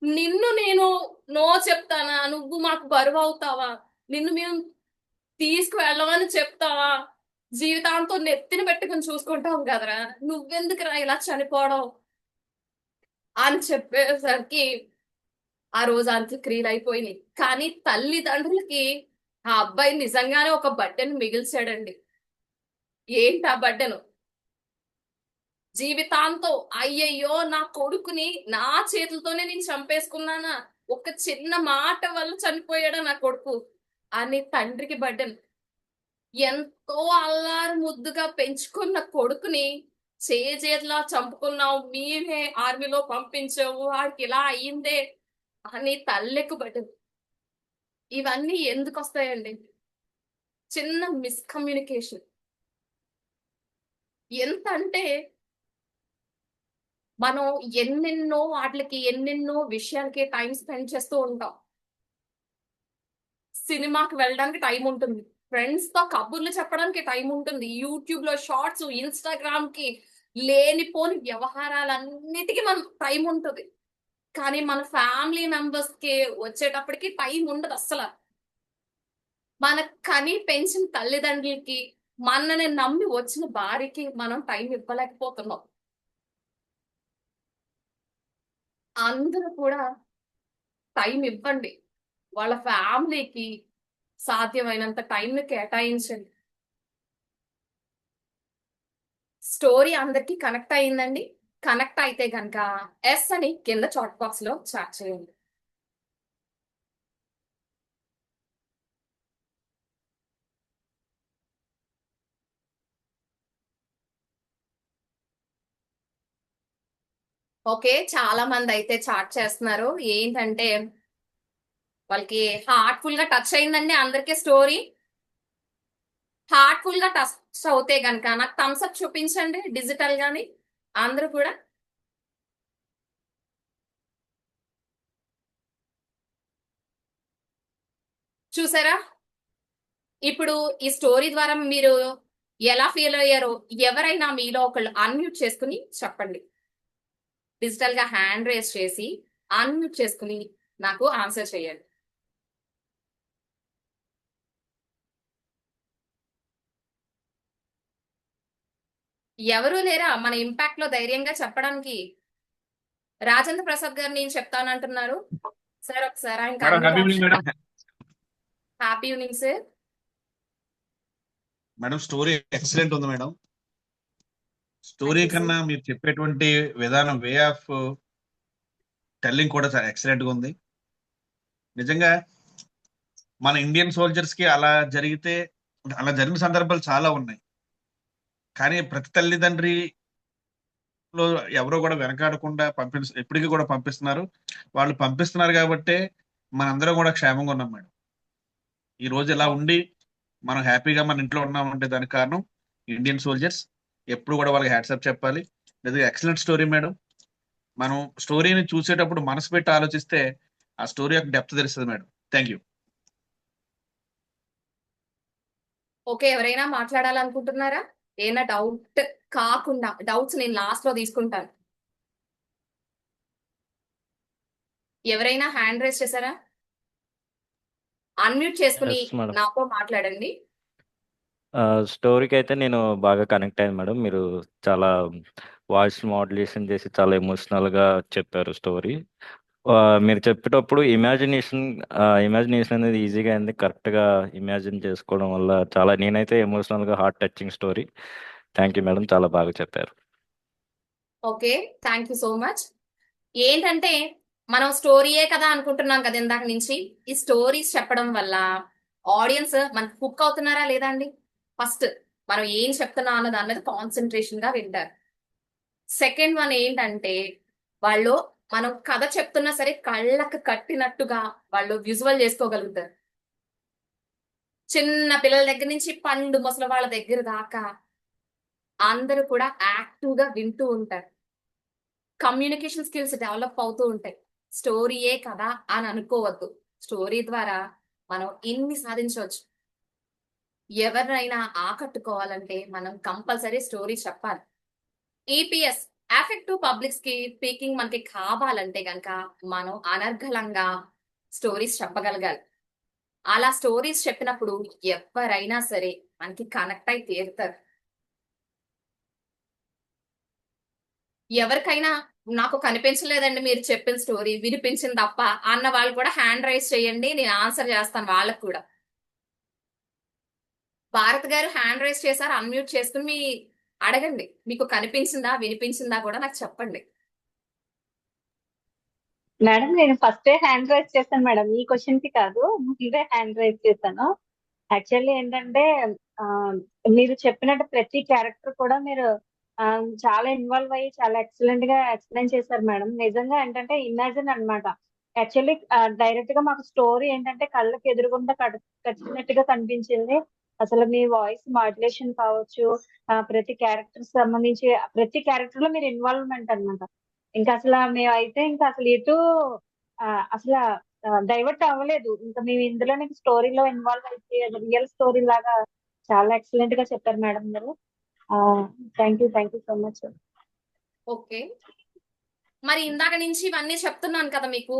నిన్ను నేను నో చెప్తానా? నువ్వు మాకు బరువు అవుతావా? నిన్ను మేము తీసుకువెళ్ళమని చెప్తావా? జీవితాంతం నెత్తిన పెట్టుకుని చూసుకుంటాం కదరా, నువ్వెందుకురా ఇలా చనిపోవడం అని చెప్పేసరికి ఆ రోజు అంత్యక్రియలు అయిపోయినాయి. కానీ తల్లిదండ్రులకి ఆ అబ్బాయి నిజంగానే ఒక బట్టను మిగిల్చాడండి. ఏంటి ఆ బట్టను? జీవితాంతం అయ్యయ్యో నా కొడుకుని నా చేతులతోనే నేను చంపేసుకున్నానా, ఒక చిన్న మాట వల్ల చనిపోయాడా నా కొడుకు అని తండ్రికి బడ్డను. ఎంతో అల్లారు ముద్దుగా పెంచుకున్న కొడుకుని చేజేతిలా చంపుకున్నావు, మీరే ఆర్మీలో పంపించావు, వాడికి ఇలా అయ్యిందే అని తల్లెక్కు బడ్డను. ఇవన్నీ ఎందుకు వస్తాయండి? చిన్న మిస్కమ్యూనికేషన్. ఎంత అంటే మనం ఎన్నెన్నో వాటికి ఎన్నెన్నో విషయాలకి టైం స్పెండ్ చేస్తూ ఉంటాం. సినిమాకి వెళ్ళడానికి టైం ఉంటుంది, ఫ్రెండ్స్ తో కబుర్లు చెప్పడానికి టైం ఉంటుంది, యూట్యూబ్ లో షార్ట్స్, ఇన్స్టాగ్రామ్ కి లేనిపోని వ్యవహారాలన్నిటికీ మనం టైం ఉంటుంది. కానీ మన ఫ్యామిలీ మెంబర్స్ కి వచ్చేటప్పటికి టైం ఉండదు అస్సలు. మన కని పెంచిన తల్లిదండ్రులకి, మనని నమ్మి వచ్చిన భార్యకి మనం టైం ఇవ్వలేకపోతున్నాం. అందరూ కూడా టైం ఇవ్వండి, వాళ్ళ ఫ్యామిలీకి సాధ్యమైనంత టైంని కేటాయించండి. స్టోరీ అందరికి కనెక్ట్ అయిందండి? కనెక్ట్ అయితే గనక ఎస్ అని కింద చాట్ బాక్స్ లో చాట్ చేయండి. ఓకే, చాలా మంది అయితే చాట్ చేస్తున్నారు. ఏంటంటే వాళ్ళకి హార్ట్ఫుల్ గా టచ్ అయిందండి అందరికీ స్టోరీ. హార్ట్ఫుల్ గా టచ్ అవుతే గనక నాకు థమ్స్ అప్ చూపించండి డిజిటల్ గాని. అందరూ కూడా చూసారా? ఇప్పుడు ఈ స్టోరీ ద్వారా మీరు ఎలా ఫీల్ అయ్యారో ఎవరైనా మీలో ఒకళ్ళు అన్మ్యూట్ చేసుకుని చెప్పండి. డిజిటల్ గా హ్యాండ్ రేస్ చేసి అన్మ్యూట్ చేసుకుని నాకు ఆన్సర్ చేయండి. ఎవరు లేరా మన ఇంపాక్ట్ లో ధైర్యంగా చెప్పడానికి? రాజేంద్ర ప్రసాద్ గారు నేను చెప్తానంటున్నారు. సార్ ఒకసారి ఆయనకి madam unmute happy evening option. Madam. Happy evening sir. Madam story excellent ఉంది madam. Story thank you sir. కన్నా మీరు చెప్పేటువంటి విధానం, వే ఆఫ్ టెల్లింగ్ కూడా చాలా ఎక్సలెంట్ గా ఉంది. నిజంగా మన ఇండియన్ సోల్జర్స్ కి అలా జరిగిన సందర్భాలు చాలా ఉన్నాయి. కానీ ప్రతి తల్లిదండ్రి లో ఎవరో కూడా వెనకాడకుండా ఎప్పటికీ కూడా పంపిస్తున్నారు. వాళ్ళు పంపిస్తున్నారు కాబట్టే మనందరం కూడా క్షేమంగా ఉన్నాం మేడం. ఈ రోజు ఇలా ఉండి మనం హ్యాపీగా మన ఇంట్లో ఉన్నామంటే దానికి కారణం ఇండియన్ సోల్జర్స్. ఎప్పుడు కూడా వాళ్ళకి హ్యాట్సాప్ చెప్పాలి. నిజంగా ఎక్సలెంట్ స్టోరీ మేడం. మనం స్టోరీని చూసేటప్పుడు మనసు పెట్టి ఆలోచిస్తే ఆ స్టోరీ యొక్క డెప్త్ తెలుస్తుంది మేడం. Thank you. ఓకే, ఎవరైనా మాట్లాడాలనుకుంటున్నారా? ఏమైనా డౌట్ కాకుండా డౌట్స్ నేను లాస్ట్ లో తీసుకుంటాను. ఎవరైనా హ్యాండ్ రేస్ చేశారా? అన్మ్యూట్ చేసుకుని ఎస్ మేడం. నాతో మాట్లాడండి. స్టోరీకి అయితే నేను బాగా కనెక్ట్ అయ్యాను మేడం. మీరు చాలా వాయిస్ మాడ్యులేషన్ చేసి చాలా ఎమోషనల్గా చెప్పారు స్టోరీ. మీరు చెప్పేటప్పుడు ఇమాజినేషన్ అనేది ఈజీగా అయింది. కరెక్ట్గా ఇమాజిన్ చేసుకోవడం వల్ల చాలా నేనైతే ఎమోషనల్గా heart touching story. Thank you madam, చాలా బాగా చెప్పారు. Okay, thank you so much. ఏంటంటే మనం స్టోరీయే కదా అనుకుంటున్నాం కదా ఇందాక నుంచి. ఈ స్టోరీస్ చెప్పడం వల్ల ఆడియన్స్ మనకు హుక్ అవుతున్నారా లేదా అండి? ఫస్ట్ మనం ఏం చెప్తున్నాం అన్న దాని మీద కాన్సన్ట్రేషన్ గా వింటారు. సెకండ్ వన్ ఏంటంటే వాళ్ళు మనం కథ చెప్తున్నా సరే కళ్ళకు కట్టినట్టుగా వాళ్ళు విజువల్ చేసుకోగలుగుతారు. చిన్న పిల్లల దగ్గర నుంచి పండు ముసలి వాళ్ళ దగ్గర దాకా అందరూ కూడా యాక్టివ్ గా వింటూ ఉంటారు. కమ్యూనికేషన్ స్కిల్స్ డెవలప్ అవుతూ ఉంటాయి. స్టోరీయే కదా అని అనుకోవద్దు. స్టోరీ ద్వారా మనం ఇన్ని సాధించవచ్చు. ఎవరినైనా ఆకట్టుకోవాలంటే మనం కంపల్సరీ స్టోరీ చెప్పాలి. ఈపీఎస్ ఎఫెక్టివ్ పబ్లిక్ స్పీకింగ్ మనకి కావాలంటే కనుక మనం అనర్గళంగా స్టోరీస్ చెప్పగలగాలి. అలా స్టోరీస్ చెప్పినప్పుడు ఎవరైనా సరే మనకి కనెక్ట్ అయి తీరుతారు. ఎవరికైనా నాకు కనిపించలేదండి మీరు చెప్పిన స్టోరీ, వినిపించింది తప్ప అన్న వాళ్ళు కూడా హ్యాండ్ రైజ్ చేయండి, నేను ఆన్సర్ చేస్తాను వాళ్ళకు కూడా. భారత్ గారు హ్యాండ్ రైజ్ చేశారు, అన్మ్యూట్ చేసుకుని అడగండి. మీకు కనిపించిందా వినిపించిందా కూడా నాకు చెప్పండి. మేడం నేను ఫస్టే హ్యాండ్ రైజ్ చేశాను మేడం, ఈ క్వశ్చన్ కి కాదు, ముందే హ్యాండ్ రైజ్ చేశాను. యాక్చువల్లీ ఏంటంటే ఆ, మీరు చెప్పినట్టు ప్రతి క్యారెక్టర్ కూడా మీరు చాలా ఇన్వాల్వ్ అయ్యి చాలా ఎక్సలెంట్ గా ఎక్స్ప్లెయిన్ చేశారు మేడం. నిజంగా ఏంటంటే ఇమాజిన్ అన్నమాట. యాక్చువల్లీ డైరెక్ట్ గా మాకు స్టోరీ ఏంటంటే కళ్ళకి ఎదురుగుండా కట్టినట్టుగా కనిపించింది. అసలు మీ వాయిస్ మాడ్యులేషన్ కావచ్చు, ప్రతి క్యారెక్టర్ సంబంధించి ప్రతి క్యారెక్టర్ లో మీరు ఇన్వాల్వ్మెంట్ అన్నమాట. ఇంకా అసలు మేము అయితే ఇంకా అసలు ఎటు అసలు డైవర్ట్ అవ్వలేదు. ఇంకా మేము ఇందులోనే స్టోరీలో ఇన్వాల్వ్ అయితే రియల్ స్టోరీ లాగా చాలా ఎక్సలెంట్ గా చెప్పారు మేడం మీరు. Thank you so much. Okay, మరి ఇందాక నుంచి ఇవన్నీ చెప్తున్నాను కదా మీకు,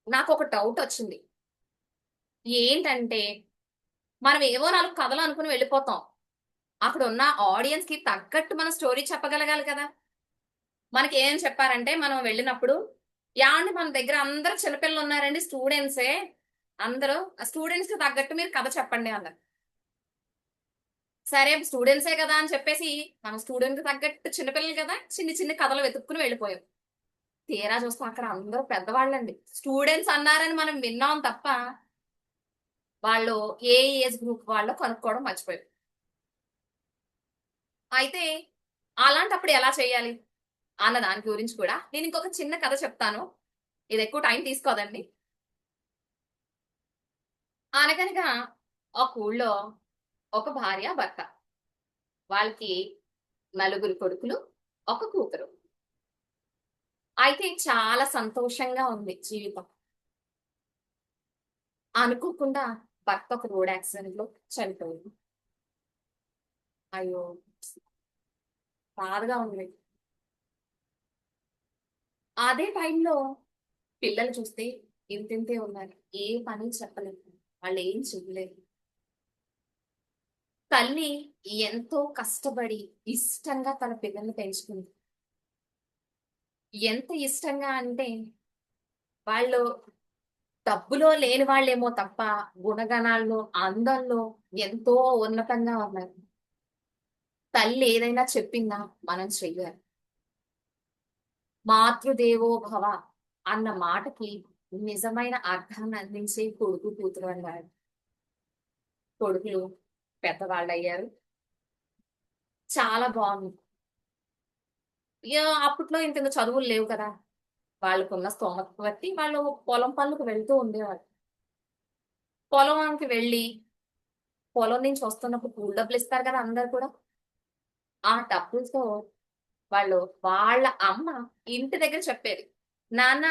నాకు ఒక డౌట్ వచ్చింది. ఏంటంటే మనం ఏవో 4 కథలు అనుకుని వెళ్ళిపోతాం. అక్కడ ఉన్న ఆడియన్స్ కి తగ్గట్టు మనం స్టోరీ చెప్పగలగాలి కదా. మనకి ఏం చెప్పారంటే మనం వెళ్ళినప్పుడు, యాండి మన దగ్గర అందరూ చిన్నపిల్లలు ఉన్నారండి, స్టూడెంట్సే అందరూ, స్టూడెంట్స్ కి తగ్గట్టు మీరు కథ చెప్పండి అన్నారు. సరే స్టూడెంట్సే కదా అని చెప్పేసి మనం స్టూడెంట్ కి తగ్గట్టు చిన్నపిల్లలు కదా చిన్ని చిన్ని కథలు వెతుక్కుని వెళ్ళిపోయాం. తీరా చూస్తాం అక్కడ అందరూ పెద్దవాళ్ళండి. స్టూడెంట్స్ అన్నారని మనం విన్నాం తప్ప వాళ్ళు ఏ ఏజ్ గ్రూప్ వాళ్ళు కనుక్కోవడం మర్చిపోయాం. అయితే అలాంటప్పుడు ఎలా చేయాలి అన్న దాని గురించి కూడా నేను ఇంకొక చిన్న కథ చెప్తాను. ఇది ఎక్కువ టైం తీసుకోదండి. అనగనగా ఒక ఊళ్ళో ఒక భార్య భర్త, వాళ్ళకి 4 కొడుకులు, 1 కూతురు. అయితే చాలా సంతోషంగా ఉంది జీవితం. అనుకోకుండా భర్త ఒక రోడ్ యాక్సిడెంట్ లో చనిపోయింది. అయ్యో, బాధగా ఉంది. అదే టైంలో పిల్లలు చూస్తే ఇంతింతే ఉన్నారు, ఏ పని చెప్పలేదు, వాళ్ళు ఏం చేయలేదు. తల్లి ఎంతో కష్టపడి ఇష్టంగా తన పిల్లల్ని పెంచుకుంది. ఎంత ఇష్టంగా అంటే వాళ్ళు డబ్బులో లేని వాళ్ళేమో తప్ప గుణగణాల్లో, అందంలో ఎంతో ఉన్నతంగా ఉన్నారు. తల్లి ఏదైనా చెప్పిందా మనం చెయ్యాలి. మాతృదేవో భవ అన్న మాటకి నిజమైన అర్థాన్ని అందించే కొడుకు కూతురు అన్నాడు. కొడుకులు పెద్దవాళ్ళు అయ్యారు, చాలా బాగుంది. ఇక అప్పట్లో ఇంత చదువులు లేవు కదా, వాళ్ళకున్న స్తోమత బట్టి వాళ్ళు పొలం పనులకు వెళ్తూ ఉండేవాళ్ళు. పొలానికి వెళ్ళి పొలం నుంచి వస్తున్నప్పుడు కూలి డబ్బులు ఇస్తారు కదా అందరు కూడా. ఆ డబ్బులతో వాళ్ళు వాళ్ళ అమ్మ ఇంటి దగ్గర చెప్పేది, నాన్న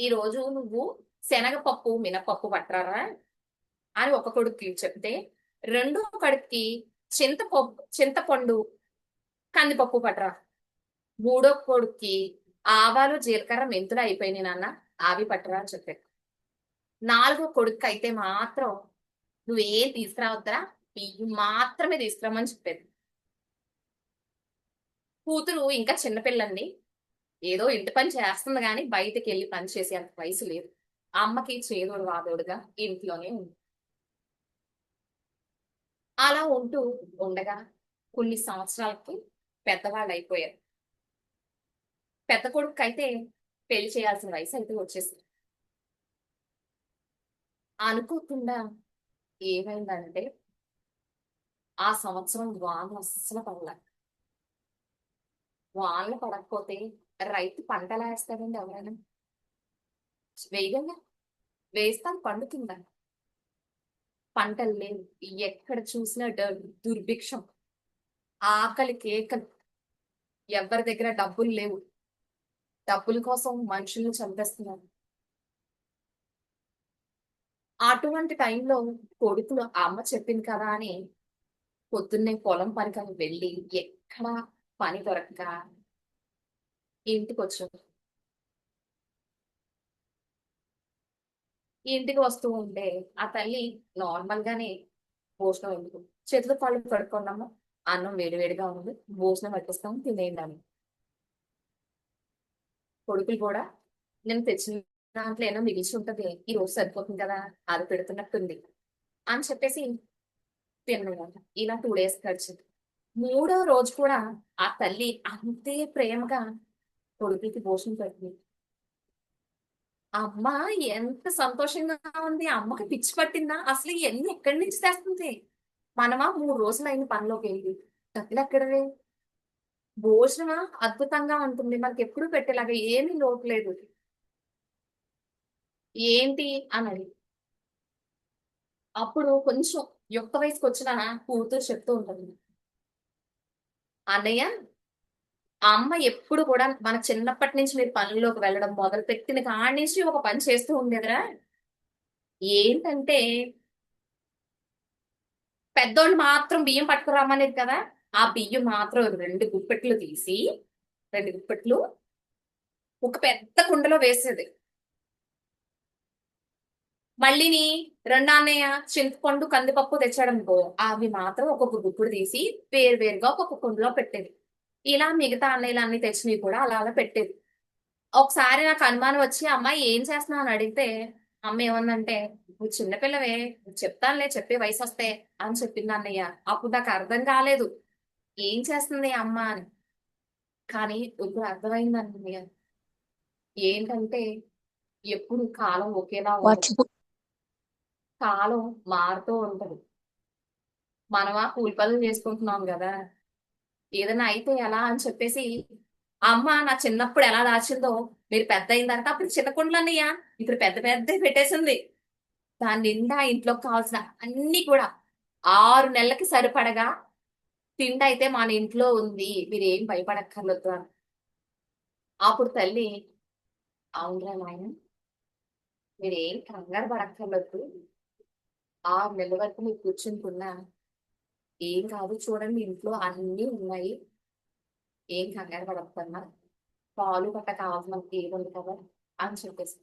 ఈ రోజు నువ్వు శనగపప్పు మినపప్పు పట్టరారా అని ఒక కొడుక్కి చెప్తే, రెండో కొడుక్కి చింతపండు కందిపప్పు పట్టరా, మూడో కొడుక్కి ఆవాలు జీలకర్ర మెంతులు అయిపోయినాయి నాన్న అవి పట్టరా అని చెప్పారు. నాలుగో కొడుకు అయితే మాత్రం నువ్వేం తీసుకురావద్దా, బియ్యం మాత్రమే తీసుకురామని చెప్పేది. కూతురు ఇంకా చిన్నపిల్లండి, ఏదో ఇంటి పని చేస్తుంది కానీ బయటకు వెళ్ళి పని చేసే అంత వయసు లేదు. అమ్మకి చేదోడు వాదోడుగా ఇంట్లోనే ఉంది. అలా ఉంటూ ఉండగా కొన్ని సంవత్సరాలకి పెద్దవాళ్ళు అయిపోయారు. పెద్ద కొడుకు అయితే పెళ్లి చేయాల్సిన వయసు అయితే వచ్చేసింది. అనుకోకుండా ఏమైందంటే ఆ సంవత్సరం వానలు అస్సలు పడలే. వానలు పడకపోతే రైతు పంట ఎలా వేస్తాడండి ఎవరైనా? వేగంగా వేస్తాను, పండుతుందా? పంటలు లేవు, ఎక్కడ చూసినా దుర్భిక్షం, ఆకలి కేకలు, ఎవరి దగ్గర డబ్బులు లేవు, డబ్బుల కోసం మనుషుల్ని చంపేస్తున్నారు. అటువంటి టైంలో కొడుకులు అమ్మ చెప్పింది కదా అని పొద్దున్నే పొలం పనికి వెళ్ళి ఎక్కడ పని దొరక్క ఇంటికి వచ్చాడు. ఇంటికి వస్తూ ఉంటే ఆ తల్లి నార్మల్ గానే భోజనం ఎందుకు, చేతులు కాళ్ళు కడుక్కున్నాము, అన్నం వేడివేడిగా ఉంది, భోజనం పట్టిస్తాము తినేయండి అని. కొడుకులు కూడా నేను తెచ్చిన దాంట్లో ఏమో మిగిల్చి ఉంటది, ఈ రోజు సరిపోతుంది కదా అది పెడుతున్నట్టుంది అని చెప్పేసి తిన్నాడు. ఇలా 2 days గడిచింది. మూడో రోజు కూడా ఆ తల్లి అంతే ప్రేమగా కొడుకులకి భోజనం పెడుతుంది. అమ్మ ఎంత సంతోషంగా ఉంది, అమ్మకి పిచ్చి పట్టిందా అసలు ఇవన్నీ ఎక్కడి నుంచి తెస్తుంది? మనమా 3 రోజులు అయిన పనిలోకి వెళ్ళి డబ్బులు ఎక్కడవే, భోజనమా అద్భుతంగా ఉంటుంది, మనకి ఎప్పుడు పెట్టేలాగా ఏమీ లోటు లేదు, ఏంటి అని అడిగి. అప్పుడు కొంచెం యుక్త వయసుకు వచ్చిన కూతురు చెప్తూ ఉంటుంది, అన్నయ్య అమ్మ ఎప్పుడు కూడా మన చిన్నప్పటి నుంచి మీరు పనుల్లోకి వెళ్ళడం మొదలు పెట్టిన కాడి నుంచి ఒక పని చేస్తూ ఉండేదిరా. ఏంటంటే పెద్దోళ్ళు మాత్రం బియ్యం పట్టుకురామనేది కదా, ఆ బియ్యం మాత్రం 2 గుప్పెట్లు తీసి 2 గుప్పెట్లు ఒక పెద్ద కుండలో వేసేది. మళ్ళీని రెండో అన్నయ్య చింతపండు కందిపప్పు తెచ్చాడనుకో, అవి మాత్రం ఒక్కొక్క గుప్పుడు తీసి వేరువేరుగా ఒక్కొక్క కుండలో పెట్టేది. ఇలా మిగతా అన్నయ్యలు అన్ని తెచ్చినవి కూడా అలా అలా పెట్టేది. ఒకసారి నాకు అనుమానం వచ్చి అమ్మాయి ఏం చేస్తున్నావు అని అడిగితే అమ్మ ఏమందంటే, నువ్వు చిన్నపిల్లవే, నువ్వు చెప్తానులే చెప్పే వయసు వస్తే అని చెప్పింది అన్నయ్య. అప్పుడు నాకు అర్థం కాలేదు ఏం చేస్తుంది ఈ అమ్మ అని. కానీ ఇప్పుడు అర్థమైంది అన్నయ్య, ఏంటంటే ఎప్పుడు కాలం ఒకేలా ఉండదు, కాలం మారుతూ ఉంటది. మనమా కూలి పనులు చేసుకుంటున్నాం కదా, ఏదైనా అయితే ఎలా అని చెప్పేసి అమ్మ నా చిన్నప్పుడు ఎలా దాచిందో మీరు పెద్ద అయిందంటే అప్పుడు చిన్న కుండలు అన్నయ్య ఇప్పుడు పెద్ద పెద్ద పెట్టేసింది. దాని నిండా ఇంట్లోకి కావాల్సిన అన్ని కూడా 6 నెలలకి సరిపడగా తిండి అయితే మన ఇంట్లో ఉంది, మీరేం భయపడక్కర్లేదు అని. అప్పుడు తల్లి, అవునరా నాయన, మీరేం కంగారు పడక్కర్లేదు, 6 నెలల వరకు మీరు కూర్చుంటున్నా ఏం కాదు, చూడండి ఇంట్లో అన్ని ఉన్నాయి, ఏం కంగారు పడక్కర్నా, పాలు గట్ట కావాలి మనకి ఏముంది కదా అని చెప్పేసి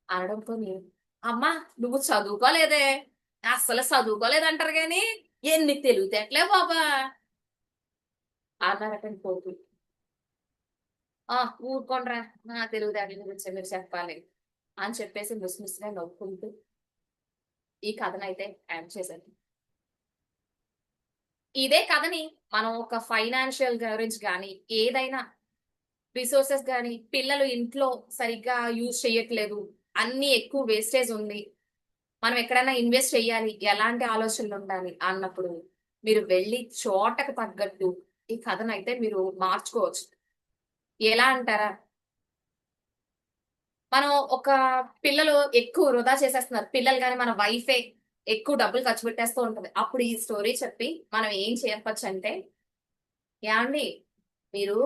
అనడంతో అమ్మా నువ్వు చదువుకోలేదే, అస్సలు చదువుకోలేదంటారు కానీ ఎన్ని తెలివితేటలే బాబా అన్నారటండి పోతూ. ఊరుకోండ్రా, నా తెలివితేటల గురించి మీరు చెప్పాలి అని చెప్పేసి ముసిముసిగా నవ్వుకుంటూ ఈ కథనైతే ఎండ్ చేశాను. ఇదే కథని మనం ఒక ఫైనాన్షియల్ గురించి కానీ ఏదైనా రిసోర్సెస్ కానీ పిల్లలు ఇంట్లో సరిగ్గా యూజ్ చేయట్లేదు, అన్ని ఎక్కువ వేస్టేజ్ ఉంది, మనం ఎక్కడైనా ఇన్వెస్ట్ చేయాలి, ఎలాంటి ఆలోచనలు ఉండాలి అన్నప్పుడు మీరు వెళ్ళి చోటకు తగ్గట్టు ఈ కథనైతే మీరు మార్చుకోవచ్చు. ఎలా అంటారా, మనం ఒక పిల్లలు ఎక్కువ వృధా చేసేస్తున్నారు, పిల్లలు కానీ మన వైఫే ఎక్కువ డబ్బులు ఖర్చు పెట్టేస్తూ ఉంటుంది. అప్పుడు ఈ స్టోరీ చెప్పి మనం ఏం చెప్పచ్చు అంటే, ఏమండి మీరు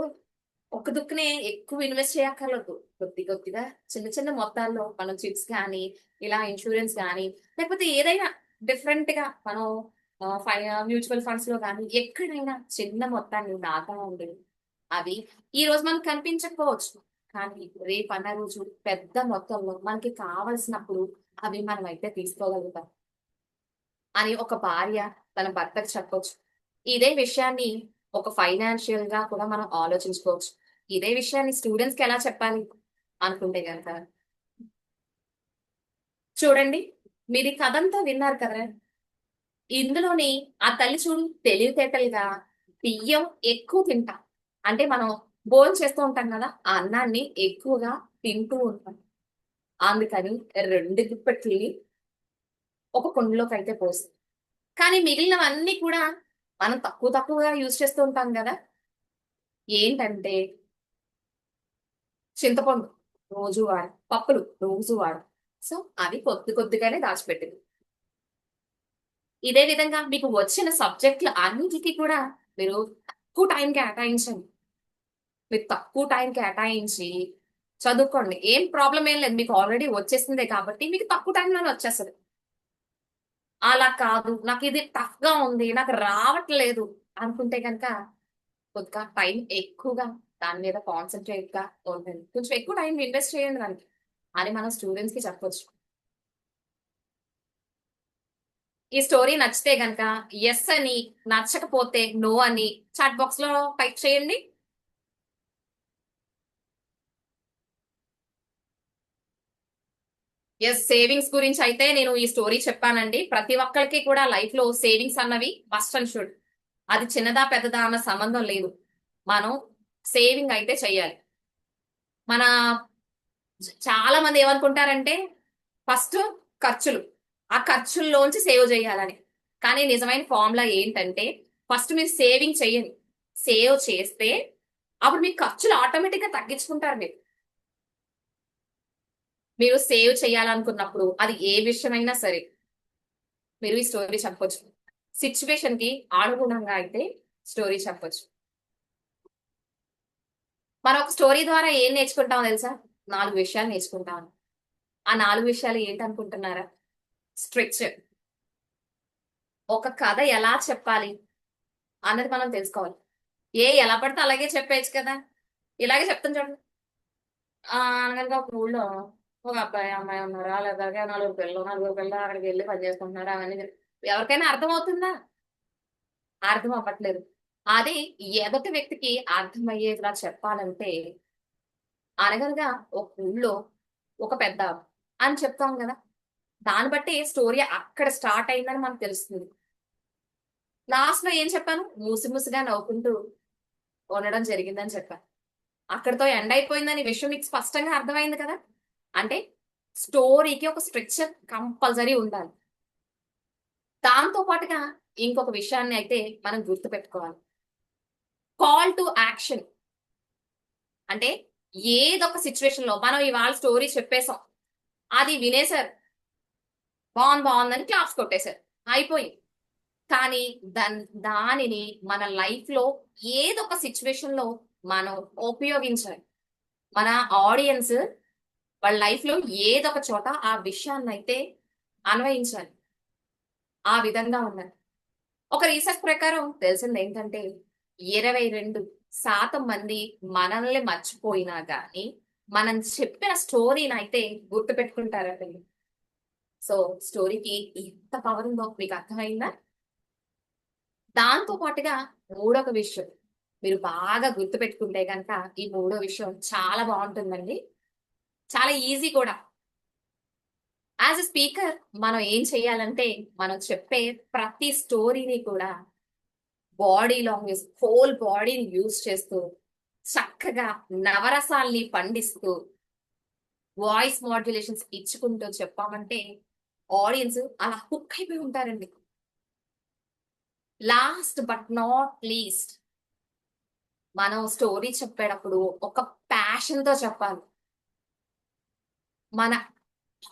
ఒక దుక్కునే ఎక్కువ ఇన్వెస్ట్ చేయక్కర్లేదు, కొద్ది కొద్దిగా చిన్న చిన్న మొత్తాల్లో మనం చిప్స్ కానీ ఇలా ఇన్సూరెన్స్ కానీ లేకపోతే ఏదైనా డిఫరెంట్ గా మనం మ్యూచువల్ ఫండ్స్ లో కానీ ఎక్కడైనా చిన్న మొత్తాన్ని దాకా ఉండేది. అవి ఈ రోజు మనకు కనిపించకపోవచ్చు, కానీ రేపు అన్న రోజు పెద్ద మొత్తంలో మనకి కావలసినప్పుడు అవి మనం అయితే తీసుకోగలుగుతాం అని ఒక భార్య తన భర్తకు చెప్పొచ్చు. ఇదే విషయాన్ని ఒక ఫైనాన్షియల్ గా కూడా మనం ఆలోచించుకోవచ్చు. ఇదే విషయాన్ని స్టూడెంట్స్ కి ఎలా చెప్పాలి అనుకుంటే కనుక చూడండి, మీరు ఈ కథంతా విన్నారు కదా, ఇందులోని ఆ తల్లి చూడు తెలివితేటలుగా బియ్యం ఎక్కువ తింటాం, అంటే మనం భోజనం చేస్తూ ఉంటాం కదా, ఆ అన్నాన్ని ఎక్కువగా తింటూ ఉంటాం. అందుకని 2 దుప్పట్లు ఒక కుండలోకి అయితే పోస్తుంది. కానీ మిగిలినవన్నీ కూడా మనం తక్కువగా యూజ్ చేస్తూ ఉంటాం కదా. ఏంటంటే చింతపండు రోజు వాడు, పప్పులు రోజు వాడు, సో అవి కొద్దిగానే దాచిపెట్టింది. ఇదే విధంగా మీకు వచ్చిన సబ్జెక్టులు అన్నిటికీ కూడా మీరు తక్కువ టైం కేటాయించండి. మీరు తక్కువ టైం కేటాయించి చదువుకోండి, ఏం ప్రాబ్లం ఏం లేదు, మీకు ఆల్రెడీ వచ్చేసిందే కాబట్టి మీకు తక్కువ టైంలోనే వచ్చేస్తుంది. అలా కాదు, నాకు ఇది టఫ్ గా ఉంది, నాకు రావట్లేదు అనుకుంటే కనుక కొద్దిగా టైం ఎక్కువగా దాని మీద కాన్సన్ట్రేట్ గా ఉంటుంది, కొంచెం ఎక్కువ టైం ఇన్వెస్ట్ చేయండి దానికి అని మనం స్టూడెంట్స్ కి చెప్పొచ్చు. ఈ స్టోరీ నచ్చితే గనక ఎస్ అని, నచ్చకపోతే నో అని చాట్ బాక్స్ లో టైప్ చేయండి. ఎస్, సేవింగ్స్ గురించి అయితే నేను ఈ స్టోరీ చెప్పానండి. ప్రతి ఒక్కరికి కూడా లైఫ్ లో సేవింగ్స్ అన్నవి మస్ట్ అండ్ షుడ్. అది చిన్నదా పెద్దదా అన్న సంబంధం లేదు, మనం సేవింగ్ అయితే చెయ్యాలి. మన చాలా మంది ఏమనుకుంటారంటే ఫస్ట్ ఖర్చులు, ఆ ఖర్చుల్లోంచి సేవ్ చేయాలని. కానీ నిజమైన ఫార్ములా ఏంటంటే ఫస్ట్ మీరు సేవింగ్ చెయ్యండి, సేవ్ చేస్తే అప్పుడు మీ ఖర్చులు ఆటోమేటిక్ గా తగ్గించుకుంటారు. మీరు సేవ్ చేయాలనుకున్నప్పుడు అది ఏ విషయమైనా సరే మీరు ఈ స్టోరీ చెప్పొచ్చు, సిచ్యువేషన్ కి అనుగుణంగా అయితే స్టోరీ చెప్పొచ్చు. మనం ఒక స్టోరీ ద్వారా ఏం నేర్చుకుంటామో తెలుసా, 4 విషయాలు నేర్చుకుంటాం. ఆ 4 విషయాలు ఏంటనుకుంటున్నారా? స్ట్రక్చర్, ఒక కథ ఎలా చెప్పాలి అన్నది మనం తెలుసుకోవాలి. ఎలా పడితే అలాగే చెప్పేయచ్చు కదా, ఇలాగే చెప్తాను చూడండి. అనగా ఒక ఊళ్ళో ఒక అబ్బాయి అమ్మాయి ఉన్నారు, అలాగే 4 పిల్లలు అక్కడికి వెళ్ళి పని చేసుకుంటున్నారు. అవన్నీ ఎవరికైనా అర్థం అవుతుందా? అర్థం అవ్వట్లేదు. అది ఎదుటి వ్యక్తికి అర్థమయ్యేలా చెప్పాలంటే అనగనగా ఒక ఊళ్ళో ఒక పెద్ద అని చెప్తాం కదా, దాన్ని బట్టి స్టోరీ అక్కడ స్టార్ట్ అయిందని మనకు తెలుస్తుంది. లాస్ట్ లో ఏం చెప్పాను, ముసిముసిగా నవ్వుకుంటూ ఉండడం జరిగిందని చెప్పాను. అక్కడితో ఎండ్ అయిపోయిందని విషయం మీకు స్పష్టంగా అర్థమైంది కదా. అంటే స్టోరీకి ఒక స్ట్రక్చర్ కంపల్సరీ ఉండాలి. దాంతో పాటుగా ఇంకొక విషయాన్ని అయితే మనం గుర్తుపెట్టుకోవాలి, కాల్ టు యాక్షన్. అంటే ఏదొక సిచ్యువేషన్ లో మనం ఇవాళ స్టోరీ చెప్పేశాం, అది వినేశారు, బాగుందని క్లాప్స్ కొట్టేశారు, అయిపోయింది. కానీ దానిని మన లైఫ్ లో ఏదొక సిచ్యువేషన్ లో మనం ఉపయోగించాలి. మన ఆడియన్స్ వాళ్ళ లైఫ్ లో ఏదొక చోట ఆ విషయాన్ని అయితే అన్వయించాలి. ఆ విధంగా ఉండాలి. ఒక రీసెర్చ్ ప్రకారం తెలిసింది ఏంటంటే 22 శాతం మంది మనల్ని మర్చిపోయినా గానీ మనం చెప్పిన స్టోరీని అయితే గుర్తు పెట్టుకుంటారండి. సో స్టోరీకి ఎంత పవర్ ఉందో మీకు అర్థమైందా? దాంతో పాటుగా మూడొక విషయం మీరు బాగా గుర్తు పెట్టుకుంటే కనుక ఈ మూడో విషయం చాలా బాగుంటుందండి. చాలా ఈజీ కూడా. యాజ్ ఎ స్పీకర్ మనం ఏం చేయాలంటే మనం చెప్పే ప్రతి స్టోరీని కూడా బాడీ లాంగ్వేజ్ హోల్ బాడీని యూజ్ చేస్తూ చక్కగా నవరసాల్ని పండిస్తూ వాయిస్ మాడ్యులేషన్స్ ఇచ్చుకుంటూ చెప్పామంటే ఆడియన్స్ అలా హుక్ అయిపోయి ఉంటారండి. లాస్ట్ బట్ నాట్ లీస్ట్ మనం స్టోరీ చెప్పేటప్పుడు ఒక ప్యాషన్ తో చెప్పాలి. మన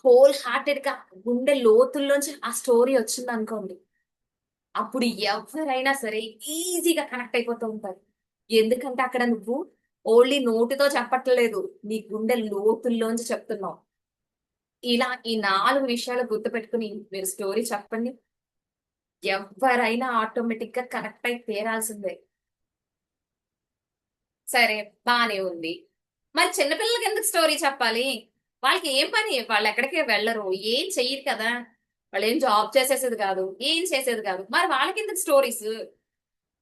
హోల్ హార్టెడ్ గా గుండె లోతుల్లోంచి ఆ స్టోరీ వచ్చింది అనుకోండి, అప్పుడు ఎవరైనా సరే ఈజీగా కనెక్ట్ అయిపోతూ ఉంటారు. ఎందుకంటే అక్కడ నువ్వు ఓన్లీ నోటితో చెప్పట్లేదు, నీ గుండె లోతుల్లోంచి చెప్తున్నావు. ఇలా ఈ 4 విషయాలు గుర్తుపెట్టుకుని మీరు స్టోరీ చెప్పండి, ఎవరైనా ఆటోమేటిక్ గా కనెక్ట్ అయి తీరాల్సిందే. సరే, బానే ఉంది. మరి చిన్నపిల్లలకి ఎందుకు స్టోరీ చెప్పాలి? వాళ్ళకి ఏం పని? వాళ్ళు ఎక్కడికి వెళ్ళరు, ఏం చెయ్యరు కదా, వాళ్ళు ఏం జాబ్ చేసేసేది కాదు, ఏం చేసేది కాదు. మరి వాళ్ళకి ఎందుకు స్టోరీస్?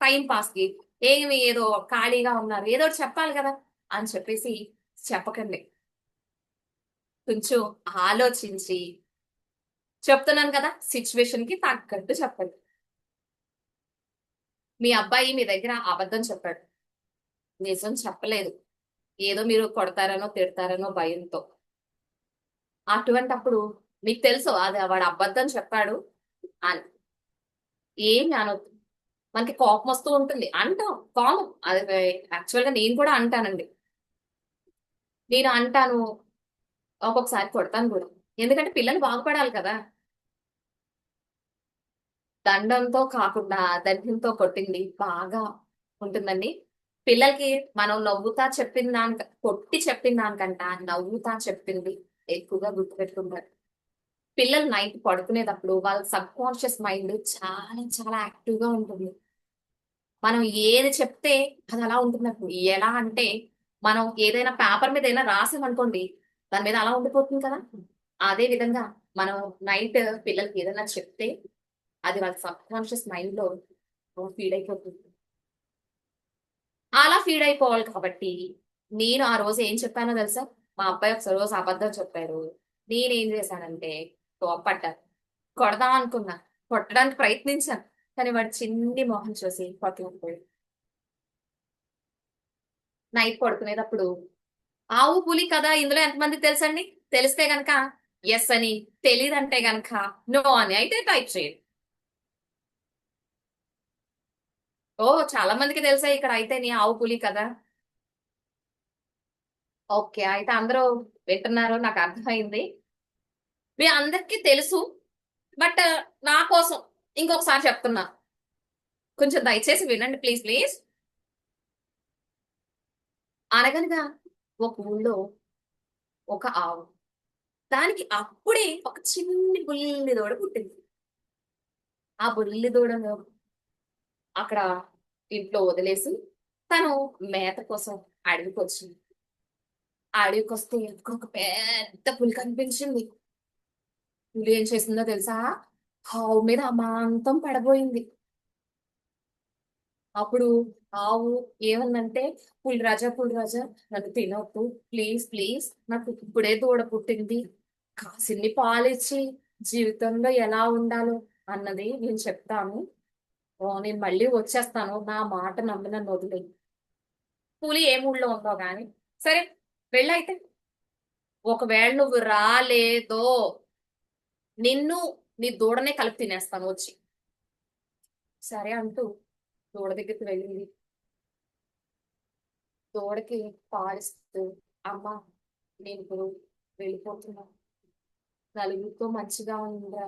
టైం పాస్ కి ఏమి ఏదో ఖాళీగా ఉన్నారు, ఏదో ఒకటి చెప్పాలి కదా అని చెప్పేసి చెప్పకండి. కొంచెం ఆలోచించి చెప్తున్నాను కదా, సిచ్యువేషన్ కి తగ్గట్టు చెప్పండి. మీ అబ్బాయి మీ దగ్గర అబద్ధం చెప్పాడు, నిజం చెప్పలేదు, ఏదో మీరు కొడతారనో తిడతారనో భయంతో. అటువంటప్పుడు మీకు తెలుసు అది వాడు అబద్ధం చెప్పాడు అని, ఏం అనొద్దు. మనకి కోపం వస్తూ ఉంటుంది, అంటాం, కామన్. అది యాక్చువల్ గా నేను కూడా అంటానండి. నేను అంటాను, ఒక్కొక్కసారి కొడతాను కూడా, ఎందుకంటే పిల్లలు బాగుపడాలి కదా. దండంతో కాకుండా దండంతో కొట్టింది బాగా ఉంటుందండి. పిల్లలకి మనం నవ్వుతా చెప్పిన కొట్టి చెప్పిన దానికంట నవ్వుతా చెప్పింది ఎక్కువగా గుర్తుపెట్టుకుంటారు. పిల్లలు నైట్ పడుకునేటప్పుడు వాళ్ళ సబ్ కాన్షియస్ మైండ్ చాలా చాలా యాక్టివ్ గా ఉంటుంది. మనం ఏది చెప్తే అది అలా ఉంటున్నట్టు. ఎలా అంటే మనం ఏదైనా పేపర్ మీద ఏదైనా రాసామనుకోండి, దాని మీద అలా ఉండిపోతుంది కదా. అదే విధంగా మనం నైట్ పిల్లలకి ఏదైనా చెప్తే అది వాళ్ళ సబ్ కాన్షియస్ మైండ్ లో ఫీడ్ అయిపోతుంది. అలా ఫీడ్ అయిపోవాలి కాబట్టి నేను ఆ రోజు ఏం చెప్పానో తెలుసా? మా అబ్బాయి ఒకసారి రోజు అబద్ధం చెప్పారు, నేనేం చేశానంటే కోపడ్డాను, కొడదాం అనుకున్నా, కొట్టడానికి ప్రయత్నించాను, కానీ వాడు చిన్ని మొహం చూసి కొట్టలేకపోయాడు. నైట్ పడుకునేటప్పుడు ఆవు పులి కదా ఇందులో ఎంతమందికి తెలుసండి? తెలిస్తే గనక ఎస్ అని, తెలీదంటే గనక నో అని అయితే టైప్ చేయండి. ఓ, చాలా మందికి తెలుసా ఇక్కడ అయితే నీ ఆవు పులి కదా. ఓకే, అయితే అందరూ వింటున్నారు, నాకు అర్థమైంది. మీ అందరికీ తెలుసు, బట్ నా కోసం ఇంకొకసారి చెప్తున్నా, కొంచెం దయచేసి వినండి ప్లీజ్ ప్లీజ్. అనగనగా ఒక ఊళ్ళో ఒక ఆవు, దానికి అప్పుడే ఒక చిన్ని బుల్లి దూడ పుట్టింది. ఆ బుల్లి దూడను అక్కడ ఇంట్లో వదిలేసి తను మేత కోసం అడవికి వచ్చింది. ఆ అడవికి వస్తే అక్కడ ఒక పెద్ద పులి కనిపించింది. పులి ఏం చేసిందో తెలుసా? ఆవు మీద అమాంతం పడబోయింది. అప్పుడు ఆవు ఏమందంటే, పులి రాజా నన్ను తినొద్దు, ప్లీజ్ ప్లీజ్, నాకు ఇప్పుడే దూడ పుట్టింది, కాసిన్ని పాలిచ్చి జీవితంలో ఎలా ఉండాలో అన్నది నేను చెప్తాను, నేను మళ్ళీ వచ్చేస్తాను, నా మాట నమ్మి నన్ను వదిలే. పులి ఏ మూడ్లో ఉందో గాని సరే వెళ్ళైతే, ఒకవేళ నువ్వు రాలేదో నిన్ను నీ దూడనే కలిపి తినేస్తాను వచ్చి. సరే అంటూ దూడ దగ్గరికి వెళ్ళింది. దూడకి పాలిస్తూ, అమ్మ నేను ఇప్పుడు వెళ్ళిపోతున్నా, నలుగురితో మంచిగా ఉందా,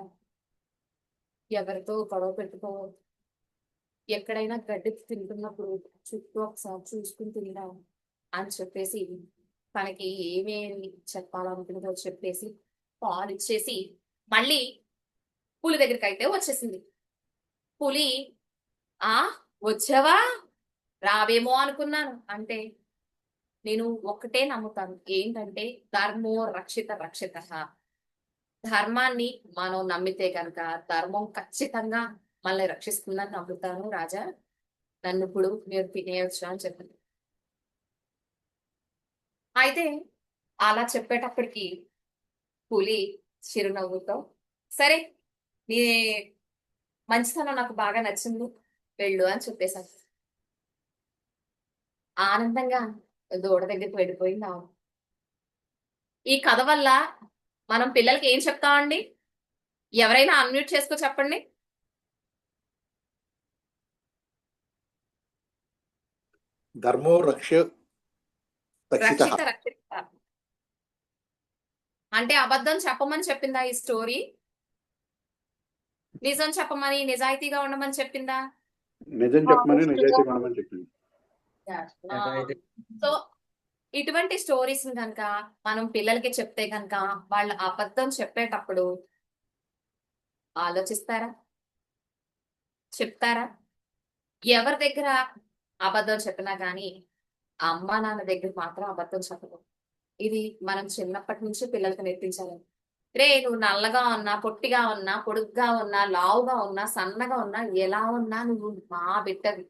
ఎవరితో గొడవ పెట్టుకోవద్దు, ఎక్కడైనా గడ్డి తింటున్నప్పుడు చుట్టూ ఒకసారి చూసుకుని తిందాం అని చెప్పేసి తనకి ఏమేమి చెప్పాలనుకున్నదో చెప్పేసి పాలు ఇచ్చేసి మళ్ళీ పులి దగ్గరికి అయితే వచ్చేసింది. పులి, ఆ వచ్చావా, రావేమో అనుకున్నాను. అంటే నేను ఒక్కటే నమ్ముతాను. ఏంటంటే ధర్మో రక్షిత రక్షితః. ధర్మాన్ని మనం నమ్మితే గనక ధర్మం ఖచ్చితంగా మనల్ని రక్షిస్తుందని నమ్ముతాను రాజా. నన్ను ఇప్పుడు మీరు తినేయొచ్చు అని చెప్పింది. అయితే అలా చెప్పేటప్పటికి పులి చిరునవ్వుతో, సరే నీ మంచితనం నాకు బాగా నచ్చింది, వెళ్ళు అని చెప్పేశాను. ఆనందంగా దూడ దగ్గరికి వెళ్ళిపోయింది ఆవు. ఈ కథ వల్ల మనం పిల్లలకి ఏం చెప్తామండి? ఎవరైనా అన్మ్యూట్ చేసుకో చెప్పండి. ధర్మో రక్షిత. రక్షిత రక్షిత అంటే అబద్ధం చెప్పమని చెప్పిందా ఈ స్టోరీ? నిజం చెప్పమని, నిజాయితీగా ఉండమని చెప్పిందా? నిజం చెప్పమని Honest గా నిజాయితీగా ఉండమని చెప్పింది. సో ఇటువంటి స్టోరీస్ కనుక మనం పిల్లలకి చెప్తే కనుక వాళ్ళు అబద్ధం చెప్పేటప్పుడు ఆలోచిస్తారా? చెప్తారా? ఎవరి దగ్గర అబద్ధం చెప్పినా కానీ అమ్మ నాన్న దగ్గర మాత్రం అబద్ధం చెప్పదు. ఇది మనం చిన్నప్పటి నుంచి పిల్లలకి నేర్పించాలి. రే నువ్వు నల్లగా ఉన్నా, పొట్టిగా ఉన్నా, పొడుగ్గా ఉన్నా, లావుగా ఉన్నా, సన్నగా ఉన్నా, ఎలా ఉన్నా నువ్వు మా బిడ్డవి.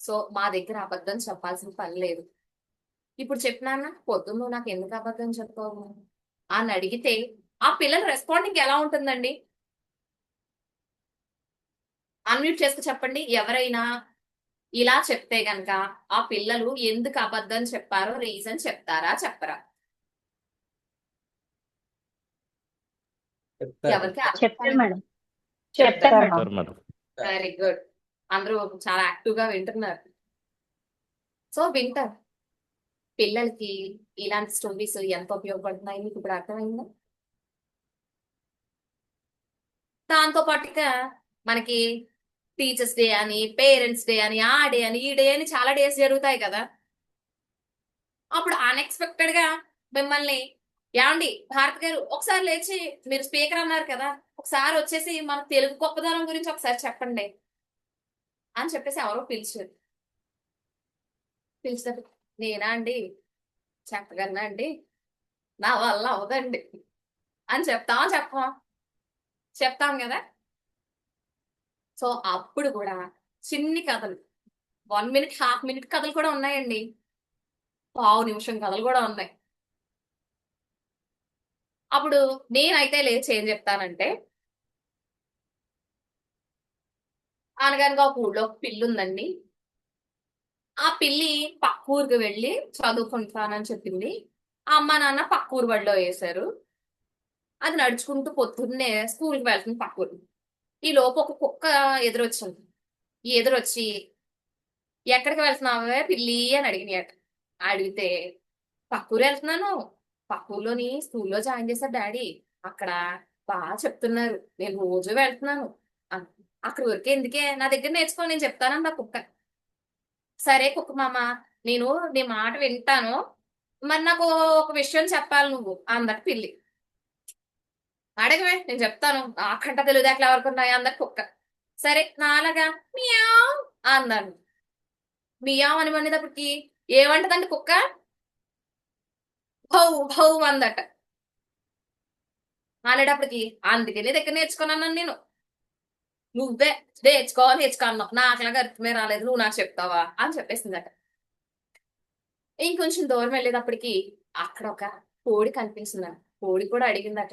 సో మా దగ్గర అబద్ధం చెప్పాల్సిన పని లేదు. ఇప్పుడు చెప్పినానా పొద్దున్న నువ్వు నాకు ఎందుకు అబద్ధం చెప్పావు అని అడిగితే ఆ పిల్లల రెస్పాండింగ్ ఎలా ఉంటుందండి? అన్మ్యూట్ చేసుకు చెప్పండి. ఎవరైనా ఇలా చెప్తే గనక ఆ పిల్లలు ఎందుకు అబద్ధం చెప్పారో రీజన్ చెప్తారా చెప్పరా? ఎవరికి చెప్తారు మేడం. చెప్తారు. చెప్తారు మేడం. చెప్తారు మేడం. Very good. అందరూ చాలా యాక్టివ్ గా వింటున్నారు. సో వింటారు. పిల్లలకి ఇలాంటి స్టోరీస్ ఎంత ఉపయోగపడుతున్నాయి మీకు ఇప్పుడు అర్థమైందా? దాంతో పాటుగా మనకి టీచర్స్ డే అని, పేరెంట్స్ డే అని, ఆ డే అని, ఈ డే అని చాలా డేస్ జరుగుతాయి కదా. అప్పుడు అన్ఎక్స్పెక్టెడ్ గా మిమ్మల్ని, ఏమండి భారత్ గారు ఒకసారి లేచి, మీరు స్పీకర్ అన్నారు కదా, ఒకసారి వచ్చేసి మన తెలుగు గొప్పదనం గురించి ఒకసారి చెప్పండి అని చెప్పేసి ఎవరో పిలిచారు. పిలిచారు. నేనా అండి చెప్పగలనా అండి? నా వల్ల అవదండి అని చెప్తామా చెప్పమా? చెప్తాం కదా. సో అప్పుడు కూడా చిన్ని కథలు, 1 minute, ½ minute కథలు కూడా ఉన్నాయండి. పావు నిమిషం కథలు కూడా ఉన్నాయి. అప్పుడు నేనైతే లేచి ఏం చెప్తానంటే, అనగనగా ఒక ఊళ్ళో ఒక పిల్లి ఉందండి. ఆ పిల్లి పక్క ఊరికి వెళ్ళి చదువుకుంటానని చెప్పింది. ఆ అమ్మ నాన్న పక్క ఊరు బడిలో వేశారు. అది నడుచుకుంటూ పొద్దున్నే స్కూల్కి వెళ్తుంది పక్క ఊరు. ఈ లోపు ఒక కుక్క ఎదురొచ్చింది. ఎదురొచ్చి ఎక్కడికి వెళ్తున్నావే పిల్లి అని అడిగినాయట. అడిగితే పక్కూరు వెళ్తున్నాను, పక్కూరులోని స్కూల్లో జాయిన్ చేశారు డాడీ, అక్కడ బాగా చెప్తున్నారు, నేను రోజు వెళ్తున్నాను, అక్కడ వరకు ఎందుకే, నా దగ్గర నేర్చుకో, నేను చెప్తానన్నా కుక్క. సరే కుక్క మామ, నేను నీ మాట వింటాను, మరి నాకు ఒక విషయం చెప్పాలి నువ్వు అందరి పిల్లి. అడగవే నేను చెప్తాను, ఆకంట తెలివితేటలు ఎవరికి ఉన్నాయి అందరి కుక్క. సరే నాలాగా మియావ్ అన్నాను. మియావ్ అని అనేటప్పటికి ఏమంటదండి కుక్క? భౌ భౌ అందట. అనేటప్పటికి అందుకే నీ దగ్గర నేర్చుకున్నాను నేను. నువ్వే నేర్చుకో అన్నావు, నాకులాగా అర్థమే రాలేదు, నువ్వు నాకు చెప్తావా అని చెప్పేసిందట. ఇంకొంచెం దూరం వెళ్ళేటప్పటికి అక్కడ ఒక కోడి కనిపిస్తుందట. కోడి కూడా అడిగిందట,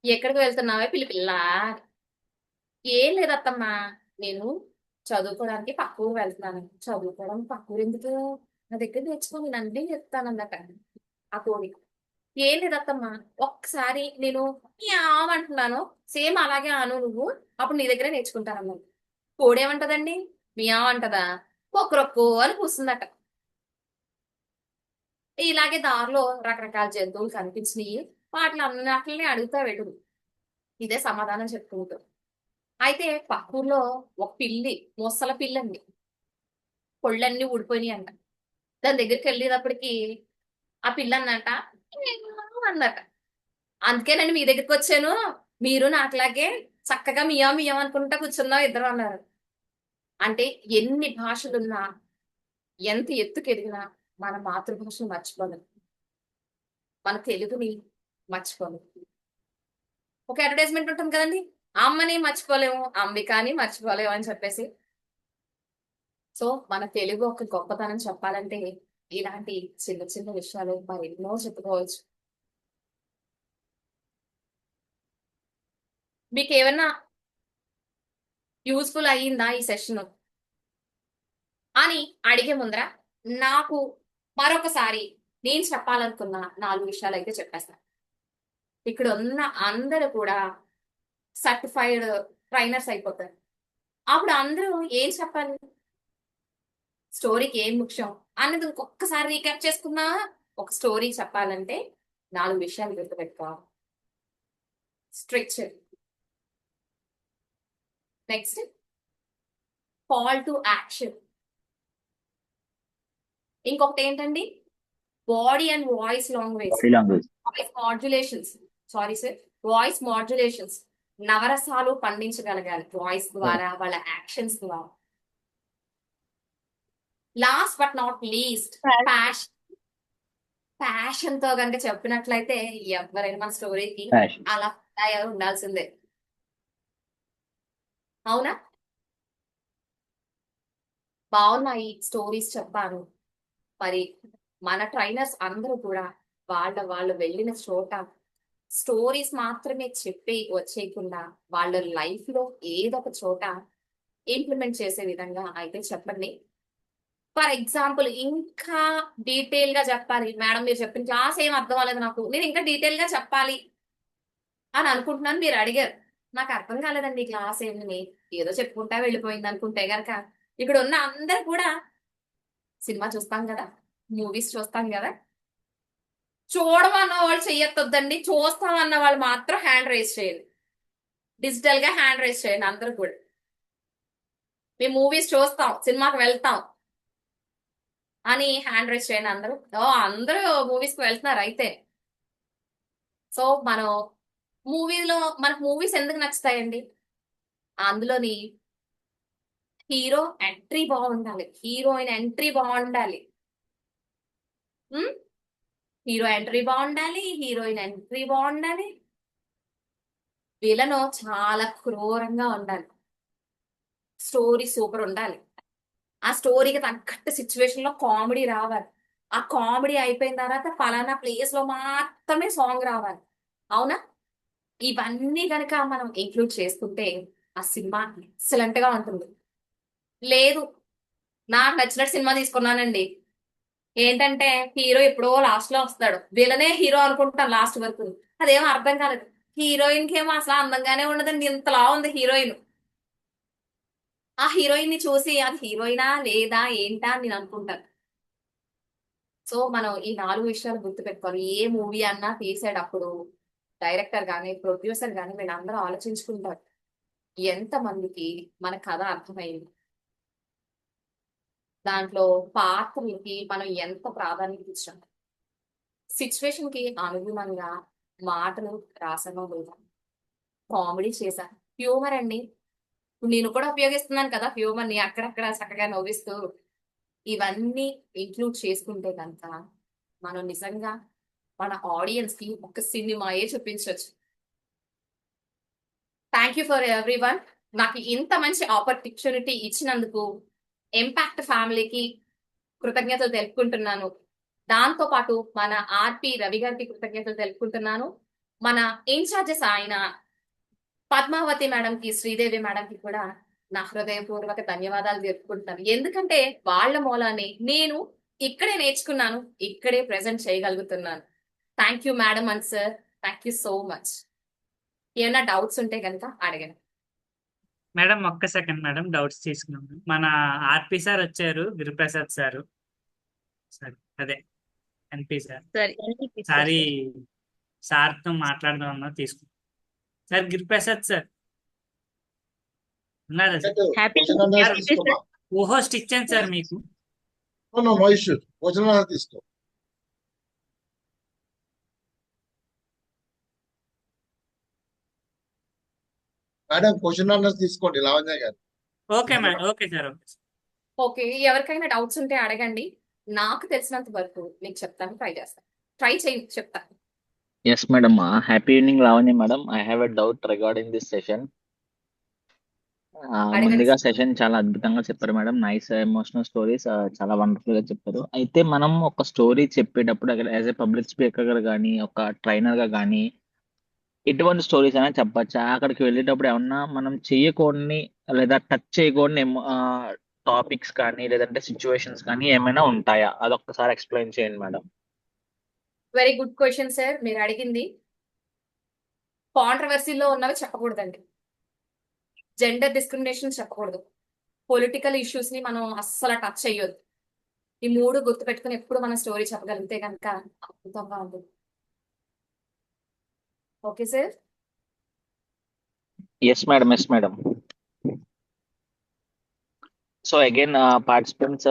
ఎక్కడికి వెళ్తున్నావే పిల్లి పిల్ల? ఏం లేదత్తమ్మా, నేను చదువుకోవడానికి పక్క ఊరు వెళ్తున్నాను. చదువుకోవడం పక్క ఊరు ఎందుకు, నా దగ్గర నేర్చుకోని నన్నే చెప్తానన్నట ఆ కోడి. ఏం లేదత్తమ్మా, ఒక్కసారి నేను మియావ్ సేమ్ అలాగే అను నువ్వు, అప్పుడు నీ దగ్గరే నేర్చుకుంటానన్నాను. కోడి ఏమంటదండి? మియావ్ అంటదా? కొక్కరొక్కో అని కూస్తుందట. ఇలాగే దారిలో రకరకాల జంతువులు కనిపించినాయి, వాటిని అన్నిటిని అడుగుతా వెళ్ళు, ఇదే సమాధానం చెప్పుకుంటూ. అయితే పక్కూర్లో ఒక పిల్లి, మొసల పిల్లి అండి, కొళ్ళన్నీ ఊడిపోయినాయి అంట. దాని దగ్గరికి వెళ్ళేటప్పటికి ఆ పిల్ల అన్నట అన్నట, అందుకేనండి మీ దగ్గరికి వచ్చాను, మీరు నాకులాగే చక్కగా మియా మియా అనుకుంటా కూర్చున్నావు ఇద్దరు అన్నారు. అంటే ఎన్ని భాషలున్నా, ఎంత ఎత్తుకెదిగినా మన మాతృభాషను మర్చిపోలేం. మన తెలుగుని మర్చిపోలేం. ఒక అడ్వర్టైజ్మెంట్ ఉంటుంది కదండి, అమ్మని మర్చిపోలేము, అంబికాని మర్చిపోలేము అని చెప్పేసి. సో మన తెలుగు ఒక గొప్పతనం చెప్పాలంటే ఇలాంటి చిన్న చిన్న విషయాలు మరి ఎన్నో చెప్పుకోవచ్చు. మీకు ఏమన్నా యూస్ఫుల్ అయ్యిందా ఈ సెషన్ అని అడిగే ముందర నాకు మరొకసారి నేను చెప్పాలనుకున్న 4 విషయాలు అయితే చెప్పేస్తాను. ఇక్కడ ఉన్న అందరూ కూడా సర్టిఫైడ్ ట్రైనర్స్ అయిపోతారు. అప్పుడు అందరూ ఏం చెప్పాలి, స్టోరీకి ఏం ముఖ్యం అన్నది ఇంకొకసారి రీక్యాప్ చేసుకున్నా. ఒక స్టోరీ చెప్పాలంటే 4 విషయాలు గుర్తుపెట్టుకోవాలి. Structure, next call to action, ఇంకొకటి ఏంటండి body and voice language, voice modulations, sorry sir, voice modulations, నవరసాలు పండించగలగాలి వాయిస్ ద్వారా, వాళ్ళ యాక్షన్స్ ద్వారా. Last but not least passion తో కనుక చెప్పినట్లయితే ఎవరైనా మన స్టోరీకి అలా తయారు ఉండాల్సిందే. అవునా? బాగున్నాయి స్టోరీస్ చెప్పాను. మరి మన ట్రైనర్స్ అందరూ కూడా వాళ్ళు వెళ్ళిన చోట స్టోరీస్ మాత్రమే చెప్పి వచ్చేయకుండా వాళ్ళ లైఫ్ లో ఏదో ఒక చోట ఇంప్లిమెంట్ చేసే విధంగా అయితే చెప్పండి. ఫర్ ఎగ్జాంపుల్ ఇంకా డీటెయిల్ గా చెప్పాలి మేడం, మీరు చెప్పిన క్లాస్ ఏం అర్థం అవ్వలేదు నాకు, నేను ఇంకా డీటెయిల్ గా చెప్పాలి అని అనుకుంటున్నాను. మీరు అడిగారు, నాకు అర్థం కాలేదండి ఈ క్లాస్ ఏమని, ఏదో చెప్పుకుంటా వెళ్ళిపోయింది అనుకుంటే గనక ఇక్కడ ఉన్న అందరు కూడా సినిమా చూస్తాం కదా, మూవీస్ చూస్తాం కదా, చూడమన్న వాళ్ళు చెయ్యొద్దండి, చూస్తామన్న వాళ్ళు మాత్రం హ్యాండ్ రైజ్ చేయండి. డిజిటల్ గా హ్యాండ్ రైజ్ చేయండి అందరూ కూడా. మేము మూవీస్ చూస్తాం, సినిమాకి వెళ్తాం అని హ్యాండ్ రైజ్ చేయండి అందరూ. అందరూ మూవీస్ కి వెళ్తున్నారు అయితే. సో మనం మనకు మూవీస్ ఎందుకు నచ్చుతాయండి, అందులోని హీరో ఎంట్రీ బాగుండాలి, హీరోయిన్ ఎంట్రీ బాగుండాలి, హీరో ఎంట్రీ బాగుండాలి, హీరోయిన్ ఎంట్రీ బాగుండాలి, విలను చాలా క్రూరంగా ఉండాలి, స్టోరీ సూపర్ ఉండాలి, ఆ స్టోరీకి తగ్గట్టు సిచ్యువేషన్ లో కామెడీ రావాలి, ఆ కామెడీ అయిపోయిన తర్వాత ఫలానా ప్లేస్ లో మాత్రమే సాంగ్ రావాలి. అవునా? ఇవన్నీ కనుక మనం ఇంక్లూడ్ చేసుకుంటే ఆ సినిమా ఎక్సలెంట్ గా ఉంటుంది. లేదు నాకు నచ్చినట్టు సినిమా తీసుకున్నానండి, ఏంటంటే హీరో ఎప్పుడో లాస్ట్ లో వస్తాడు, వీళ్ళనే హీరో అనుకుంటాను లాస్ట్ వరకు, అదేమో అర్థం కాలేదు. హీరోయిన్ కి ఏమో అసలు అందంగానే ఉండదండి, ఇంతలా ఉంది హీరోయిన్. ఆ హీరోయిన్ ని చూసి అది హీరోయినా లేదా ఏంటా అని నేను అనుకుంటాను. సో మనం ఈ 4 విషయాలు గుర్తుపెట్టుకోవాలి. ఏ మూవీ అన్నా తీసేటప్పుడు డైరెక్టర్ గానీ ప్రొడ్యూసర్ గానీ వీళ్ళందరూ ఆలోచించుకుంటారు, ఎంత మందికి మన కథ అర్థమైంది, దాంట్లో పాత్రలకి మనం ఎంత ప్రాధాన్యత ఇచ్చాం, సిచ్యువేషన్ కి అనుగుణంగా మాటలు రాసామో లేదా, కామెడీ చేశా, హ్యూమర్ అండి నేను కూడా ఉపయోగిస్తున్నాను కదా హ్యూమర్ ని అక్కడక్కడ చక్కగా నవ్విస్తూ, ఇవన్నీ ఇంక్లూడ్ చేసుకుంటే కనుక మనం నిజంగా మన ఆడియన్స్ కి ఒక సినిమాయే చూపించవచ్చు. Thank you for everyone. నాకు ఇంత మంచి ఆపర్చునిటీ ఇచ్చినందుకు ఇంపాక్ట్ ఫ్యామిలీకి కృతజ్ఞతలు తెలుపుకుంటున్నాను. దాంతో పాటు మన ఆర్పి రవి గారికి కృతజ్ఞతలు తెలుపుకుంటున్నాను. మన ఇన్ఛార్జెస్ ఆయన పద్మావతి మేడం కి, శ్రీదేవి మేడం కి కూడా నా హృదయపూర్వక ధన్యవాదాలు తెలుపుకుంటున్నాను. ఎందుకంటే వాళ్ళ మూలానే నేను ఇక్కడే నేర్చుకున్నాను, ఇక్కడే ప్రెజెంట్ చేయగలుగుతున్నాను. Thank you madam and sir, thank you so much. ఏమైనా డౌట్స్ ఉంటే కనుక అడగండి. మేడం ఒక్క సెకండ్ మేడం, డౌట్స్ తీసుకున్నాము. మన ఆర్పి సార్ వచ్చారు, గురుప్రసాద్ సారు, సరే అదే ఎన్పి సార్, సారీ సార్తో మాట్లాడదామన్నా తీసుకున్నాం. సార్ గురుప్రసాద్ సార్ ఉన్నారా సార్? ఓహోస్ట్ ఇచ్చాను సార్ మీకు. నో ఇష్యూ, భోజనం తీసుకో. మేడం క్వశ్చన్ ఆన్సర్స్ తీసుకోండి లావణ్య గారు. Okay madam, okay sir, okay. Okay, ఎవరికైనా డౌట్స్ ఉంటే అడగండి. నాకు తెలిసినంత వరకు మీకు చెప్తాను, ట్రై చేస్తాను. ట్రై చేయండి, చెప్తాను. Yes, madam. Happy evening, Lavanya, madam. I have a doubt regarding this session. అడగండి ముందుగా సార్. సెషన్ చాలా అద్భుతంగా చెప్పారు మేడం. నైస్ ఎమోషనల్ స్టోరీస్ చాలా వండర్ఫుల్ గా చెప్పారు. అయితే మనం ఒక స్టోరీ చెప్పేటప్పుడు యాజ్ ఏ పబ్లిక్ స్పీకర్ గా కానీ ఒక ట్రైనర్ గా కానీ ఎటువంటి స్టోరీస్ అయినా చెప్పచ్చా? అక్కడికి వెళ్ళేటప్పుడు ఏమన్నా మనం చేయకూడని లేదా టచ్ చేయకూడని టాపిక్స్ కానీ లేదంటే సిచ్యువేషన్స్ కానీ ఏమైనా ఉంటాయా? అదొక్కసారి ఎక్స్ప్లెయిన్ చేయండి madam. Very good question sir మీరు అడిగింది. కాంట్రవర్సీలో ఉన్నవి చెప్పకూడదండి. జెండర్ డిస్క్రిమినేషన్ చెప్పకూడదు. పొలిటికల్ ఇష్యూస్ ని మనం అస్సలు టచ్ చేయొద్దు. ఈ 3 గుర్తుపెట్టుకుని ఎప్పుడు మన స్టోరీ చెప్పగలిగితే కనుక అద్భుతంగా ఉంటుంది. Okay sir. Yes madam, yes madam. So again participants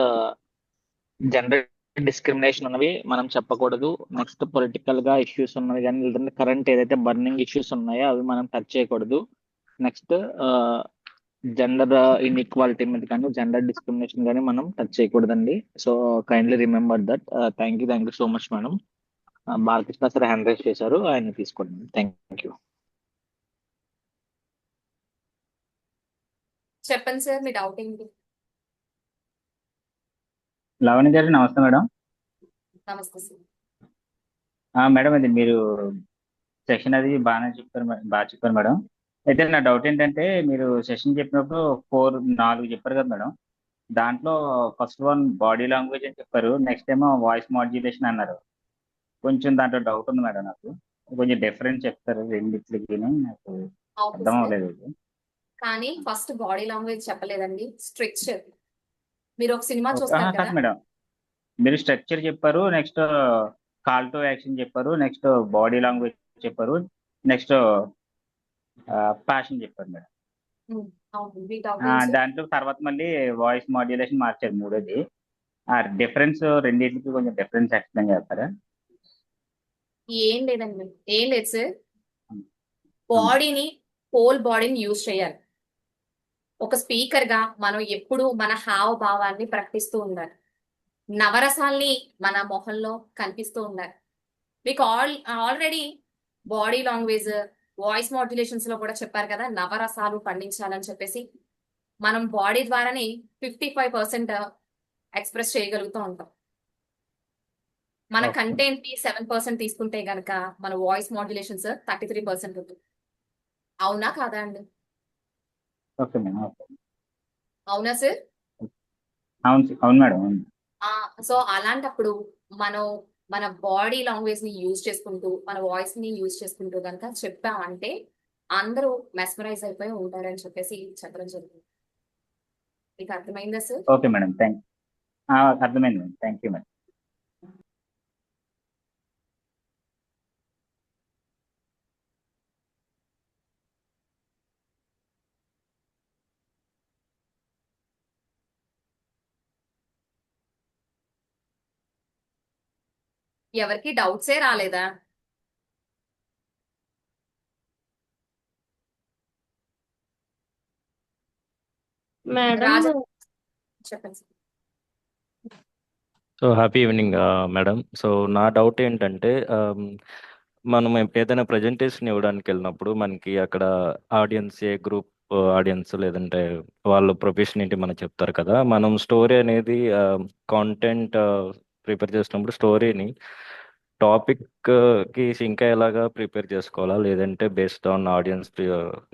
gender discrimination ఉన్నవి మనం చెప్పకూడదు. నెక్స్ట్ పొలిటికల్ గా ఇష్యూస్ ఉన్నవి కానీ లేదంటే కరెంట్ ఏదైతే బర్నింగ్ ఇష్యూస్ ఉన్నాయో అవి మనం టచ్ చేయకూడదు. నెక్స్ట్ జెండర్ ఇన్ఈక్వాలిటీ మీద కానీ జెండర్ డిస్క్రిమినేషన్ కానీ మనం టచ్ చేయకూడదండి. So kindly remember that. Thank you so much madam. Balakrishna sir hand raise చేశారు, ఆయన తీసుకోండి. Thank you. చెప్పండి సార్, మీ డౌట్ ఏంటి? లావణ్య గారు నమస్తే మేడం. నమస్తే సార్. మేడం అది మీరు సెషన్ అది బాగా చెప్పారు మేడం. అయితే నా డౌట్ ఏంటంటే మీరు సెషన్ చెప్పినప్పుడు 4 చెప్పారు కదా మేడం. దాంట్లో ఫస్ట్ వన్ బాడీ లాంగ్వేజ్ అని చెప్పారు, నెక్స్ట్ ఏమో వాయిస్ మాడ్యులేషన్ అన్నారు. కొంచెం దాంట్లో డౌట్ ఉంది మేడం నాకు. కొంచెం డిఫరెన్స్ చెప్తారు రెండిట్లకి, నాకు ఓకే అర్థం సార్. అవ్వలేదు ఇది. కానీ ఫస్ట్ బాడీ లాంగ్వేజ్ చెప్పలేదండి, స్ట్రక్చర్. మీరు ఒక సినిమా చూస్తారు కదా. కాదు మేడం, మీరు స్ట్రక్చర్ చెప్పారు, నెక్స్ట్ కాల్ టు యాక్షన్ చెప్పారు, నెక్స్ట్ బాడీ లాంగ్వేజ్ చెప్పారు, నెక్స్ట్ ప్యాషన్ చెప్పారు మేడం. అవును, మీ డౌట్ ఏంటి సార్? దాంట్లో తర్వాత మళ్ళీ వాయిస్ మాడ్యులేషన్ మార్చారు మూడోది. ఆ డిఫరెన్స్ రెండింటికి కొంచెం డిఫరెన్స్ ఎక్స్ప్లెయిన్ చేస్తారా? ఏం లేదండి, ఏం లేదు సార్. బాడీని, హోల్ బాడీని యూజ్ చేయాలి. ఒక స్పీకర్ గా మనం ఎప్పుడు మన హావభావాన్ని ప్రకటిస్తూ ఉండాలి. నవరసాల్ని మన మొహంలో కనిపిస్తూ ఉండాలి. మీకు already body language, voice modulations లో కూడా చెప్పారు కదా, నవరసాలు పండించాలని చెప్పేసి. మనం బాడీ ద్వారానే 55% ఎక్స్ప్రెస్ చేయగలుగుతూ ఉంటాం. మన Okay. కంటెంట్ ని 7% తీసుకుంటే గనక మన వాయిస్ మాడ్యులేషన్స్ 33% ఉంటుంది. అవునా కాదా అండి? Okay madam, okay. అవునా సార్? అవును మేడం, అవును. సో అలాంటప్పుడు మనం మన బాడీ లాంగ్వేజ్ ని యూజ్ చేసుకుంటూ, మన వాయిస్ ని యూజ్ చేసుకుంటూ కనుక చెప్పామంటే అందరూ మెస్మరైజ్ అయిపోయి ఉంటారని చెప్పేసి చెప్పడం జరుగుతుంది. మీకు అర్థమైందా సార్? ఓకే మేడం, అర్థమైంది మేడం. Thank you madam. ఎవరికి డౌట్సే రాలేదా? మేడం రాజా చెప్పండి sir. So happy evening madam. So నా డౌట్ ఏంటంటే మనం ఏదైనా ప్రజెంటేషన్ ఇవ్వడానికి వెళ్ళినప్పుడు మనకి అక్కడ ఆడియన్స్ ఏ గ్రూప్ ఆడియన్స్ లేదంటే వాళ్ళు ప్రొఫెషన్ ఏంటి మనకు చెప్తారు కదా. మనం స్టోరీ అనేది కాంటెంట్ ప్రిపేర్ చేసినప్పుడు స్టోరీని టాపిక్ కి ఇంకా ఎలాగా ప్రిపేర్ చేసుకోవాలా, లేదంటే బేస్డ్ ఆన్ ఆడియన్స్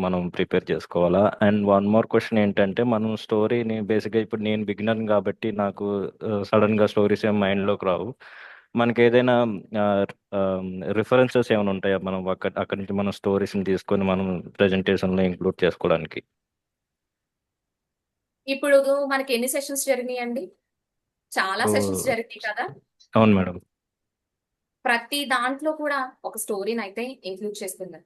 మనం ప్రిపేర్ చేసుకోవాలా? అండ్ వన్ మోర్ క్వశ్చన్ ఏంటంటే మనం స్టోరీని బేసిక్గా ఇప్పుడు నేను బిగినర్ కాబట్టి నాకు సడన్ గా స్టోరీస్ ఏం మైండ్లోకి రావు. మనకి ఏదైనా రిఫరెన్సెస్ ఏమైనా ఉంటాయా మనం అక్కడి నుంచి మనం స్టోరీస్ని తీసుకొని మనం ప్రెజెంటేషన్లో ఇంక్లూడ్ చేసుకోవడానికి? ఇప్పుడు మనకి ఎన్ని సెషన్స్ జరిగినాయి అండి? చాలా ఓ, సెషన్స్ జరిగినాయి కదా. అవును మేడం. ప్రతి దాంట్లో కూడా ఒక స్టోరీని అయితే ఇంక్లూడ్ చేస్తున్నారు.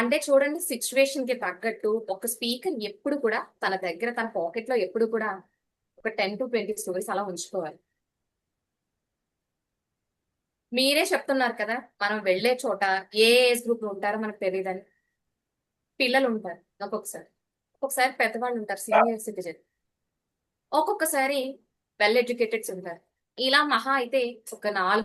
అంటే చూడండి, సిచ్యువేషన్ కి తగ్గట్టు ఒక స్పీకర్ ఎప్పుడు కూడా తన దగ్గర, తన పాకెట్ లో ఎప్పుడు కూడా ఒక 10 to 20 స్టోరీస్ అలా ఉంచుకోవాలి. మీరే చెప్తున్నారు కదా, మనం వెళ్ళే చోట ఏ ఏజ్ గ్రూప్ ఉంటారో మనకు తెలియదని. పిల్లలు ఉంటారు ఒక్కొక్కసారి, ఒక్కొక్కసారి పెద్దవాళ్ళు ఉంటారు, సీనియర్ సిటిజన్. ఒక్కొక్కసారి వెల్ ఎడ్యుకేటెడ్స్ ఉంటారు. ఇలా మహా అయితే ఒక 4